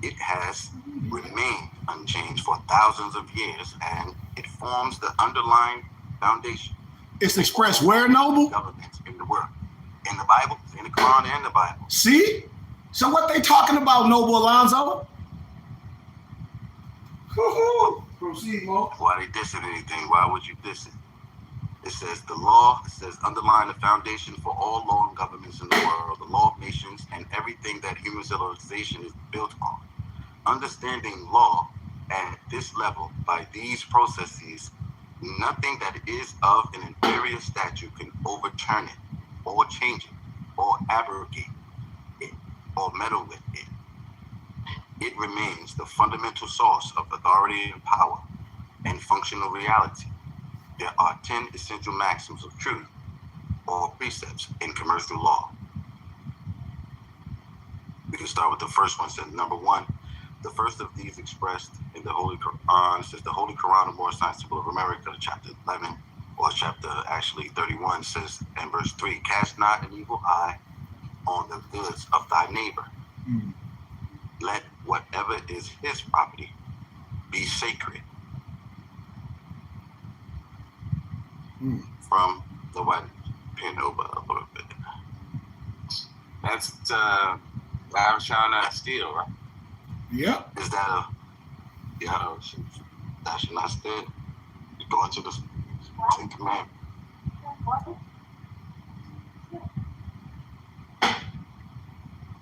it has remained unchanged for thousands of years, and it forms the underlying foundation. It's expressed where, Noble? Governments in the world, in the Bible, in the Quran and the Bible. See? So what they talking about, Noble Alonzo? Proceed, Mo. Why they dissing anything? Why would you diss it? It says the law, it says underline the foundation for all law and governments in the world, the law of nations, and everything that human civilization is built on. Understanding law at this level by these processes, nothing that is of an inferior statute can overturn it, or change it, or abrogate it, or meddle with it. It remains the fundamental source of authority and power and functional reality. There are 10 essential maxims of truth or precepts in commercial law. We can start with the first one. Says number 1, the first of these expressed in the Holy Quran, says the Holy Quran, the More Science Symbol of America, chapter 11, or chapter actually 31, says in verse 3, cast not an evil eye on the goods of thy neighbor. Let whatever is his property be sacred. From the white pen over a little bit. That's I was trying not to steal, right? Yep. Is that a yeah? That should not steal. You go into the 10th commandment.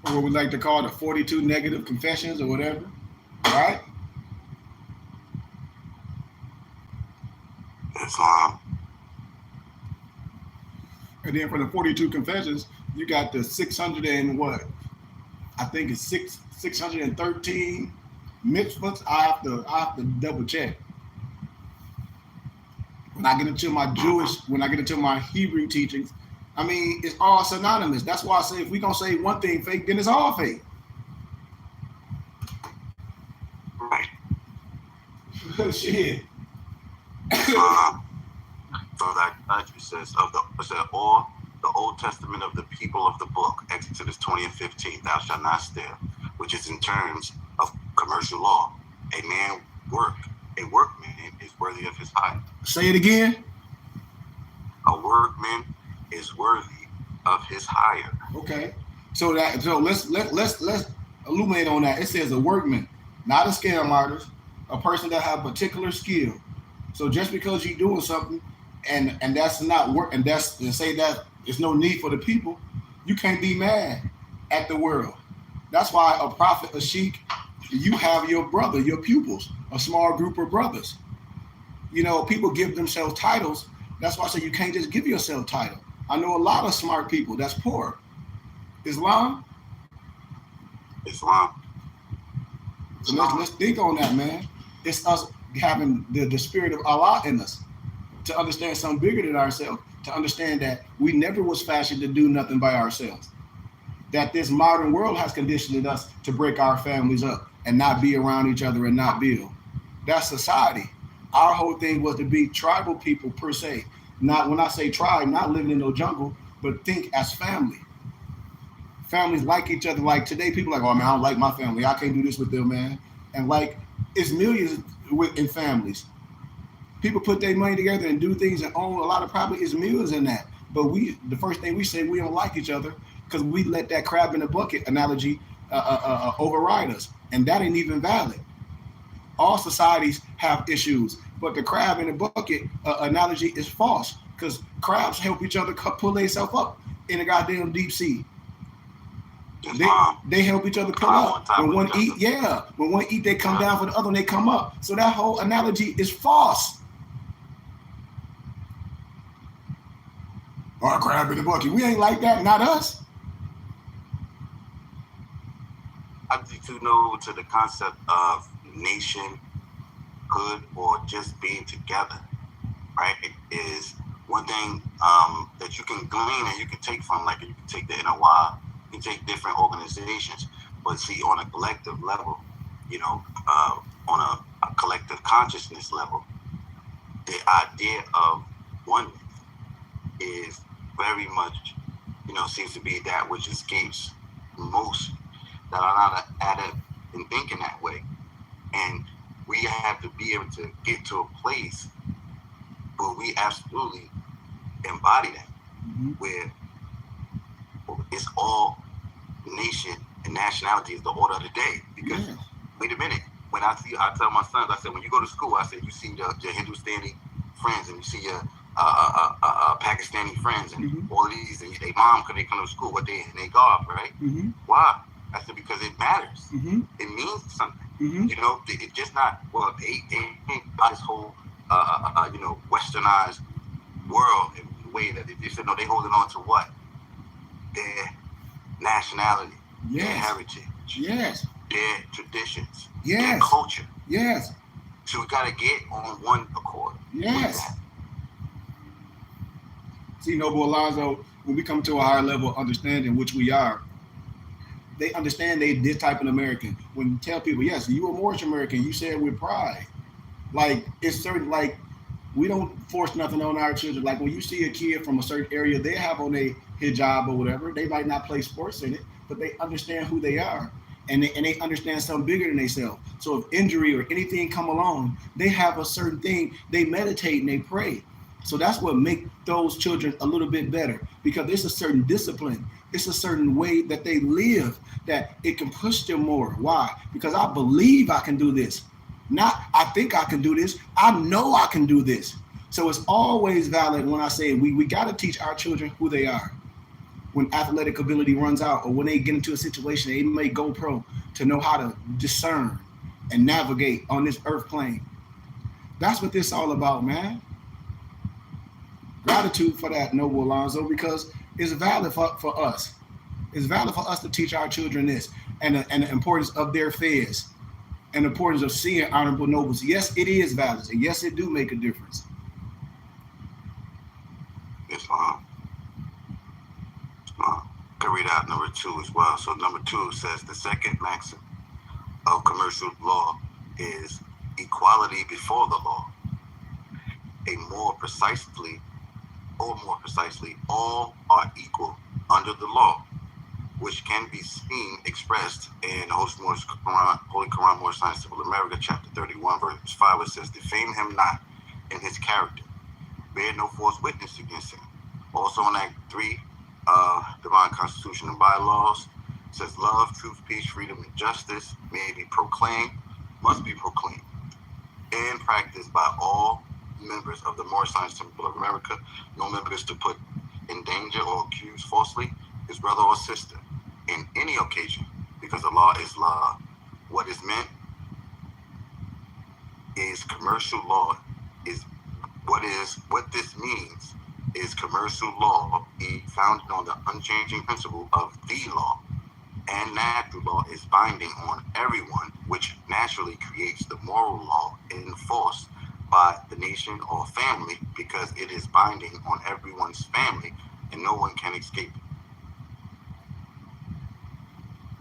Or what we like to call the 42 negative confessions or whatever, right? Islam. And then for the 42 confessions, you got the 600 and what? I think it's 613 mitzvahs. I have to double check. When I get into my Hebrew teachings, I mean, it's all synonymous. That's why I say if we gonna say one thing fake, then it's all fake. Right. Shit. So that country says or the Old Testament of the people of the book, Exodus 20 and 15, thou shalt not steal, which is in terms of commercial law. A workman is worthy of his hire. Say it again. A workman is worthy of his hire. Okay. So let's illuminate on that. It says a workman, not a scam artist, a person that have particular skill. So just because you're doing something and that's not work, and say that there's no need for the people, you can't be mad at the world. That's why a prophet, a sheikh, you have your brother, your pupils, a small group of brothers. You know, people give themselves titles. That's why I say you can't just give yourself a title. I know a lot of smart people that's poor. Islam? Islam. So let's think on that, man. It's us having the spirit of Allah in us to understand something bigger than ourselves, to understand that we never was fashioned to do nothing by ourselves. That this modern world has conditioned us to break our families up and not be around each other and not build. That's society. Our whole thing was to be tribal people per se. Not when I say tribe, not living in no jungle, but think as family. Families like each other. Like today, people are like, oh man, I don't like my family. I can't do this with them, man. And like, it's millions in families. People put their money together and do things and own a lot of property. It's millions in that. But the first thing we say, we don't like each other because we let that crab in the bucket analogy override us. And that ain't even valid. All societies have issues, but the crab in the bucket analogy is false because crabs help each other pull themselves up in the goddamn deep sea. They help each other pull up. When one eat, when one eat, they come down for the other, and they come up. So that whole analogy is false. Or a crab in the bucket. We ain't like that, not us. How did you know to the concept of nationhood or just being together, right? It is one thing that you can glean and you can take from, like you can take the NOI, you can take different organizations, but see on a collective level, you know, on a collective consciousness level, the idea of oneness is very much, you know, seems to be that which escapes most that are not adept in thinking that way. And we have to be able to get to a place where we absolutely embody that, where it's all nation and nationality is the order of the day. Because wait a minute, when I tell my sons, I said, when you go to school, I said, you see your Hindustani friends and you see your Pakistani friends and all of these, and they mom, because they come to school, what they in their garb, right? Why? I said, because it matters. It means something. You know, it's just not, well, they ain't by this whole, you know, westernized world in the way that they said, no, they holding on to what? Their nationality, their heritage, their traditions, their culture. So we got to get on one accord. See, Noble Alonzo, when we come to a higher level of understanding, which we are, they understand they this type of American. When you tell people, yes, you are Moorish American, you say it with pride. Like, it's certain, like, we don't force nothing on our children. Like, when you see a kid from a certain area, they have on a hijab or whatever, they might not play sports in it, but they understand who they are. And they understand something bigger than themselves. So if injury or anything come along, they have a certain thing, they meditate and they pray. So that's what make those children a little bit better, because it's a certain discipline. It's a certain way that they live that it can push them more. Why? Because I believe I can do this. Not I think I can do this. I know I can do this. So it's always valid when I say we got to teach our children who they are. When athletic ability runs out or when they get into a situation, they may go pro, to know how to discern and navigate on this earth plane. That's what this is all about, man. Gratitude for that, Noble Alonzo, because it's valid for us. It's valid for us to teach our children this and the importance of their fairs and the importance of seeing honorable nobles. Yes, it is valid. And yes, it do make a difference. Islam. Can read out number 2 as well. So number 2 says the second maxim of commercial law is equality before the law. More precisely, all are equal under the law, which can be seen expressed in Holy Quran, Moorish Science, Civil America, chapter 31, verse 5. It says, defame him not in his character, bear no false witness against him. Also in Act 3, Divine Constitution and Bylaws, says love, truth, peace, freedom, and justice may be proclaimed, must be proclaimed, and practiced by all members of the Moorish Science Temple of America. No member is to put in danger or accuse falsely his brother or sister in any occasion, because the law is law. What is meant is commercial law is what this means is commercial law founded on the unchanging principle of the law, and natural law is binding on everyone, which naturally creates the moral law enforced by the nation or family, because it is binding on everyone's family and no one can escape it.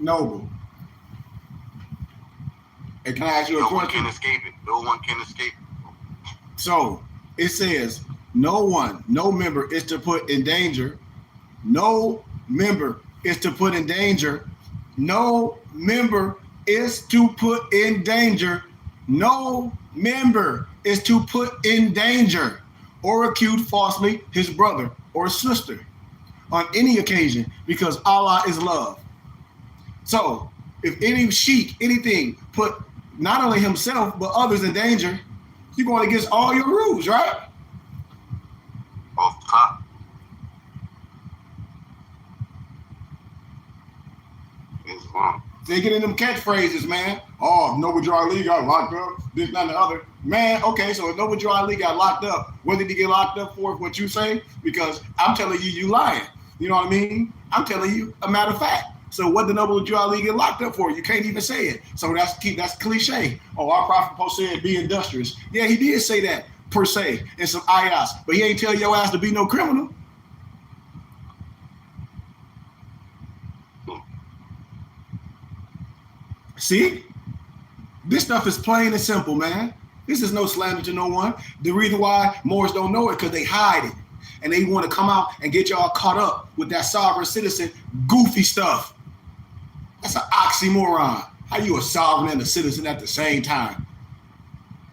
Noble. Hey, can I ask you a question? No one can escape it. No one can escape it. So it says no member is to put in danger. No member is to put in danger. No member is to put in danger. No member is to put in danger or accuse falsely his brother or sister on any occasion, because Allah is love. So if any sheik, anything, put not only himself, but others in danger, you're going against all your rules, right? Off top. Islam. They get in them catchphrases, man. Oh, Noble Drew Ali got locked up. This, that, and the other. Man, okay, so if Noble Drew Ali got locked up, what did he get locked up for? What you say? Because I'm telling you, you lying. You know what I mean? I'm telling you a matter of fact. So what did Noble Drew Ali get locked up for? You can't even say it. So that's cliche. Oh, our prophet Paul said be industrious. Yeah, he did say that per se in some ayahs, but he ain't tell your ass to be no criminal. See? This stuff is plain and simple, man. This is no slander to no one. The reason why Moors don't know it because they hide it. And they want to come out and get y'all caught up with that sovereign citizen goofy stuff. That's an oxymoron. How you a sovereign and a citizen at the same time?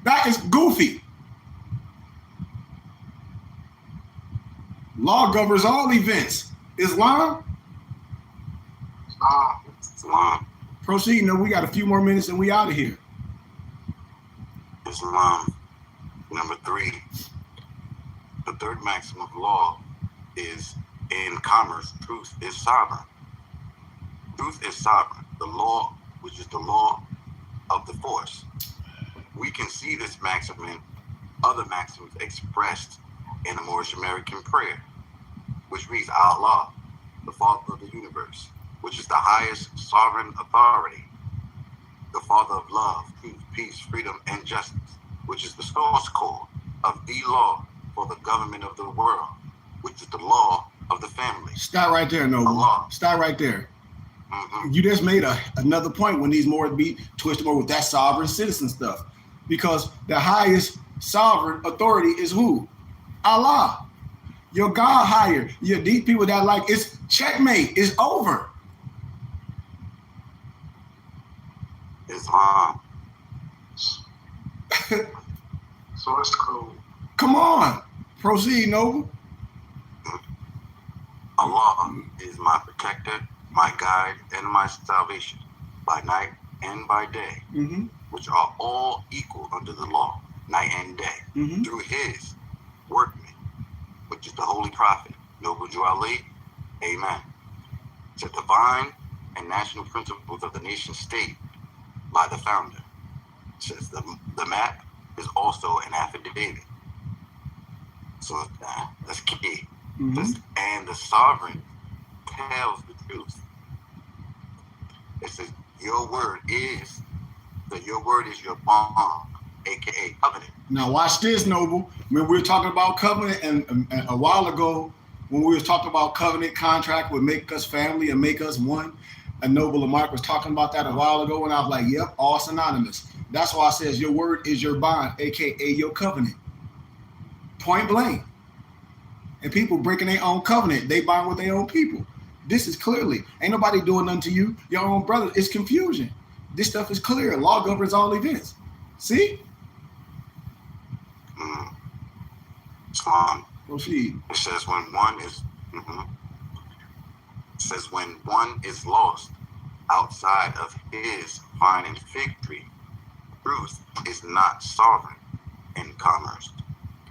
That is goofy. Law governs all events. Islam? Islam. Proceed. No, we got a few more minutes and we out of here. Islam. Number 3. The third maxim of law is in commerce, truth is sovereign. Truth is sovereign. The law, which is the law of the force. We can see this maxim in other maxims expressed in the Moorish American prayer, which reads, Allah, the Father of the universe, which is the highest sovereign authority, the Father of love, truth, peace, freedom, and justice, which is the source code of the law for the government of the world, which is the law of the family. Stop right there, Noble. Allah. Stop right there. Mm-hmm. You just made another point when these Moors be twisted more with that sovereign citizen stuff. Because the highest sovereign authority is who? Allah. Your God higher. Your deep people that like, it's checkmate. It's over. Islam. Source code. Come on. Proceed, Noble. Allah is my protector, my guide, and my salvation, by night and by day, Mm-hmm. which are all equal under the law, night and day, Mm-hmm. through his workman, which is the Holy Prophet, Noble Drew Ali. Amen. The divine and national principles of the nation state by the founder. It says the map is also an affidavit. So that's key. Mm-hmm. And the sovereign tells the truth. It says your word is your bond, aka covenant. Now watch this, Noble. When we were talking about covenant and a while ago, when we were talking about covenant contract would make us family and make us one, and Noble Lamarck was talking about that a while ago, and I was like, yep, all synonymous. That's why it says your word is your bond, aka your covenant. Point blank. And people breaking their own covenant, they bind with their own people. This is clearly, ain't nobody doing nothing to you. Your own brother, it's confusion. This stuff is clear. Law governs all events. See? Islam. Proceed. It says when one is it says when one is lost outside of his vine and fig tree, truth is not sovereign in commerce,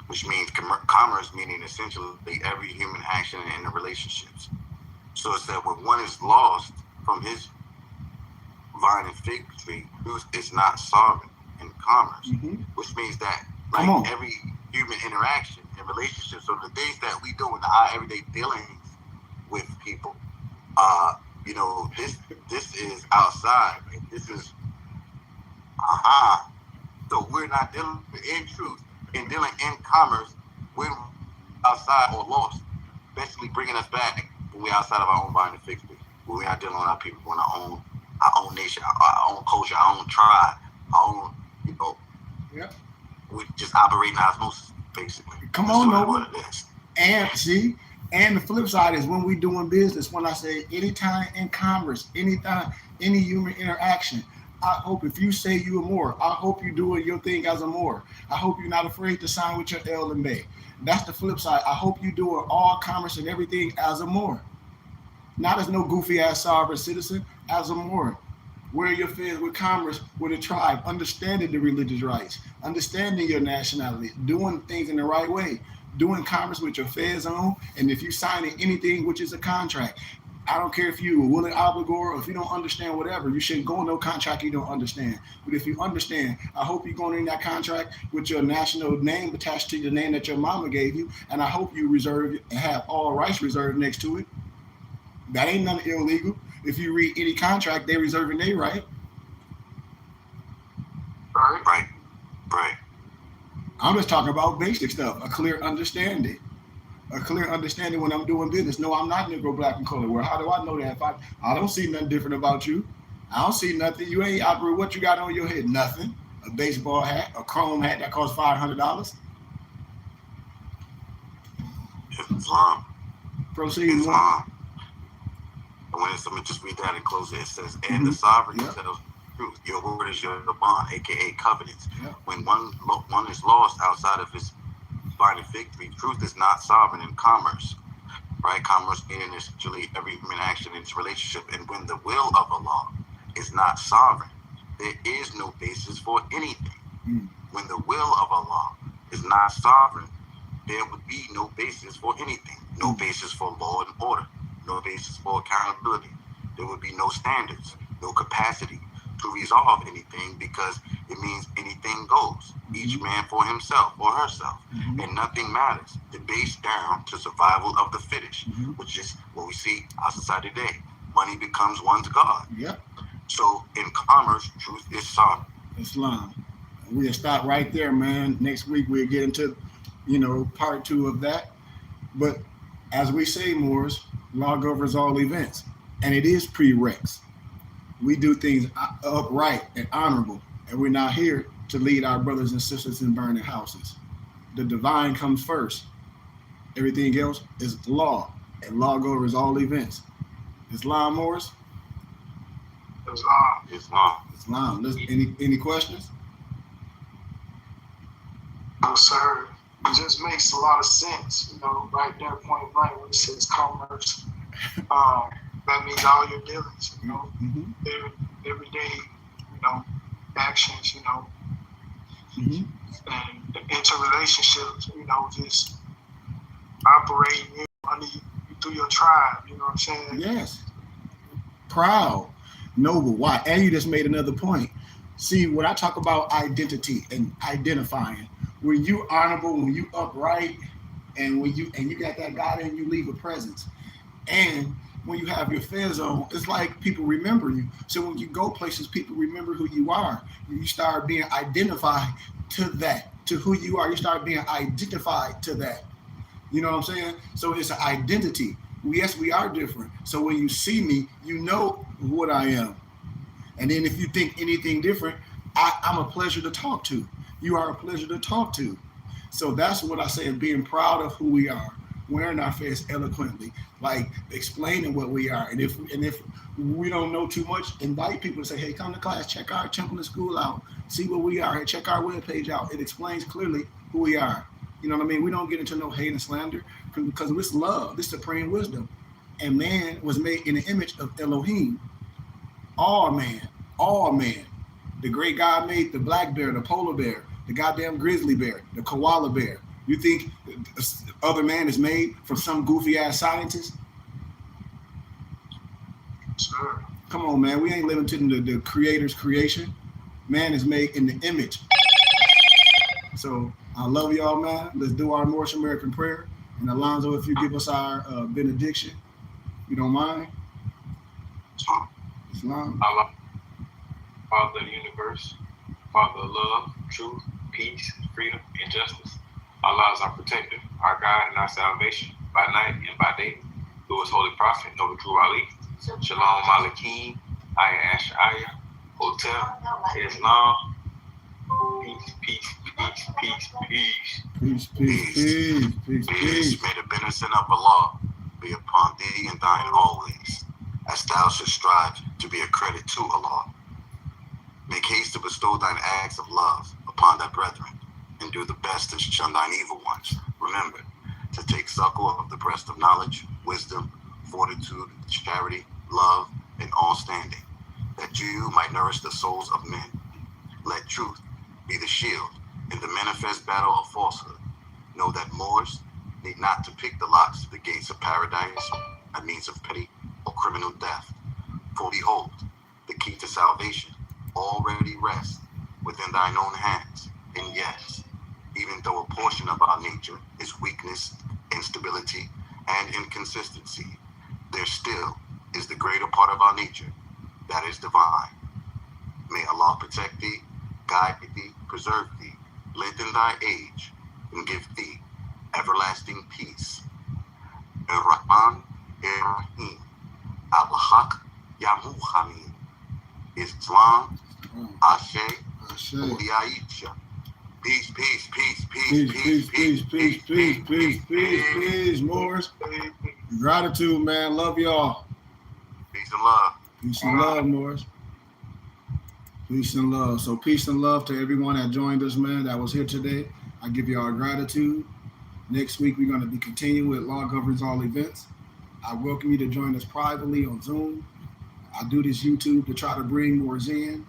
which means commerce meaning essentially every human action in the relationships. So it said when one is lost from his vine and fig tree, truth is not sovereign in commerce, Mm-hmm. which means that Come on. every human interaction and relationships, so the things that we do in our everyday dealings with people, this is outside. Right? This is So we're not dealing in truth and dealing in commerce. We're outside or lost, basically bringing us back when we're outside of our own vine and fig tree. When we're not dealing with our people, on our own nation, our own culture, our own tribe, our own, Yep. we just operate in osmosis, basically. Come That's on, really Noble. what it is. And see, and the flip side is when we doing business, when I say anytime in commerce, anytime, any human interaction, I hope if you say you a Moor, I hope you doing your thing as a Moor. I hope you're not afraid to sign with your L and Bay. That's the flip side. I hope you doing all commerce and everything as a Moor. Not as no goofy ass sovereign citizen, as a Moor. Where are your affairs with commerce, with a tribe, understanding the religious rights, understanding your nationality, doing things in the right way, doing commerce with your affairs on, and if you signing anything which is a contract. I don't care if you are willing obligor or if you don't understand whatever, you shouldn't go in no contract you don't understand. But if you understand, I hope you're going in that contract with your national name attached to the name that your mama gave you, and I hope you reserve and have all rights reserved next to it. That ain't nothing illegal. If you read any contract, they reserving their right. Right? Right. Right. I'm just talking about basic stuff, a clear understanding. A clear understanding when I'm doing business. No, I'm not Negro, black, and color. Well, how do I know that? If I don't see nothing different about you. I don't see nothing. You ain't operate. What you got on your head? Nothing. A baseball hat, a chrome hat that costs $500. Islam. Proceed. Islam. And when let me just read that and close it. It says, and the sovereignty Yep. tells truth. Your word is your bond, aka covenants. Yep. When one is lost outside of his finding victory, truth is not sovereign in commerce. Right? Commerce meaning essentially every human action in its relationship. And when the will of Allah is not sovereign, there is no basis for anything. When the will of Allah is not sovereign, there would be no basis for anything. No basis for law and order. No basis for accountability. There would be no standards, no capacity to resolve anything because it means anything goes. Each man for himself or herself. And nothing matters. The base down to survival of the fittest, which is what we see our society today. Money becomes one's God. Yep. So in commerce, truth is sovereign. Islam. We'll stop right there, man. Next week we'll get into, part 2 of that. But as we say, Moors, law governs all events, and it is prereqs. We do things upright and honorable, and we're not here to lead our brothers and sisters in burning houses. The divine comes first. Everything else is law, and law governs all events. Islam, Moors? Islam. Islam. Listen, any questions? No, sir. It just makes a lot of sense, right there, point blank, when it says commerce. That means all your dealings, everyday, actions, and interrelationships, just operating under you through your tribe, you know what I'm saying? Yes. Proud, noble. Why? And you just made another point. See, when I talk about identity and identifying, when you honorable, when you upright, and when you got that God in you, leave a presence. And when you have your affairs on, it's like people remember you. So when you go places, people remember who you are. You start being identified to that, to who you are. You start being identified to that. You know what I'm saying? So it's an identity. Yes, we are different. So when you see me, you know what I am. And then if you think anything different, I'm a pleasure to talk to. You are a pleasure to talk to. So that's what I say, of being proud of who we are, wearing our face eloquently, like explaining what we are. And if we don't know too much, invite people to say, hey, come to class, check our temple and school out, see what we are, and check our webpage out. It explains clearly who we are. You know what I mean? We don't get into no hate and slander because this love, this supreme wisdom. And man was made in the image of Elohim. All man. The great God made the black bear, the polar bear, the goddamn grizzly bear, the koala bear. You think the other man is made from some goofy ass scientist? Sure. Come on, man. We ain't living to the creator's creation. Man is made in the image. So I love y'all, man. Let's do our Moorish American prayer. And Alonzo, if you give us our benediction, you don't mind? Islam. Allah, Father of the universe, Father of love, truth, peace, freedom, and justice. Allah is our protector, our guide, and our salvation by night and by day. Through his holy prophet, Noble True Ali, Shalom Malakim, Aya Ashaya, Hotel, Islam. Peace. May the benediction of Allah be upon thee and thine always, as thou shouldst strive to be a credit to Allah. Make haste to bestow thine acts of love upon thy brethren, and do the best to shun thine evil ones. Remember to take suckle of the breast of knowledge, wisdom, fortitude, charity, love, and all standing, that you might nourish the souls of men. Let truth be the shield in the manifest battle of falsehood. Know that Moors need not to pick the locks to the gates of paradise by means of petty or criminal death. For behold, the key to salvation already rests within thine own hands. And yes, even though a portion of our nature is weakness, instability, and inconsistency, there still is the greater part of our nature that is divine. May Allah protect thee, guide thee, preserve thee, lengthen thy age, and give thee everlasting peace. Ar-Rahman, Ar-Rahim, Al-Haq, Ya Muhammad, Islam, Ashe, Uliaisha. Peace, peace, peace, peace, Peace, Moors. Gratitude, man. Love y'all. Peace and love. Peace and love, Moors. Peace and love. So peace and love to everyone that joined us, man, that was here today. I give you our gratitude. Next week, we're going to be continuing with Law Governs All events. I welcome you to join us privately on Zoom. I do this YouTube to try to bring more in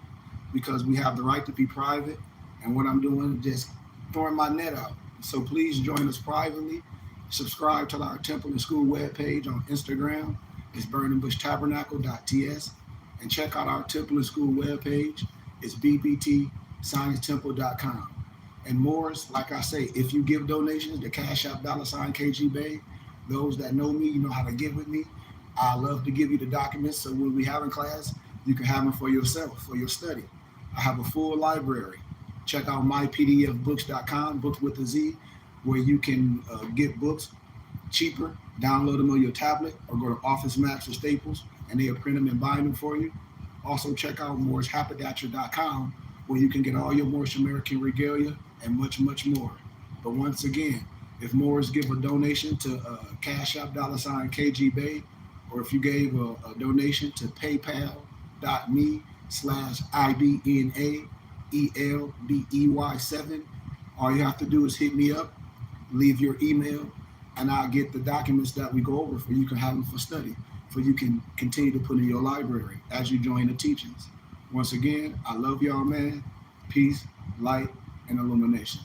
because we have the right to be private. And what I'm doing is just throwing my net out. So please join us privately. Subscribe to our Temple and School webpage on Instagram. It's burningbushtabernacle.ts. And check out our Temple and School webpage. It's bbtsciencetemple.com. And Moors, like I say, if you give donations, the Cash App $KGBay, those that know me, you know how to give with me. I love to give you the documents so when we have in class, you can have them for yourself, for your study. I have a full library. Check out mypdfbooks.com, books with a Z, where you can get books cheaper, download them on your tablet, or go to Office Max or Staples, and they'll print them and bind them for you. Also, check out mooreshaberdasher.com, where you can get all your Moorish American regalia and much, much more. But once again, if Moors give a donation to Cash App $KGBay, or if you gave a donation to paypal.me/IBNAELBEY7, all you have to do is hit me up, leave your email, and I'll get the documents that we go over for you can have them for study, for you can continue to put in your library as you join the teachings. Once again, I love y'all, man. Peace, light, and illumination.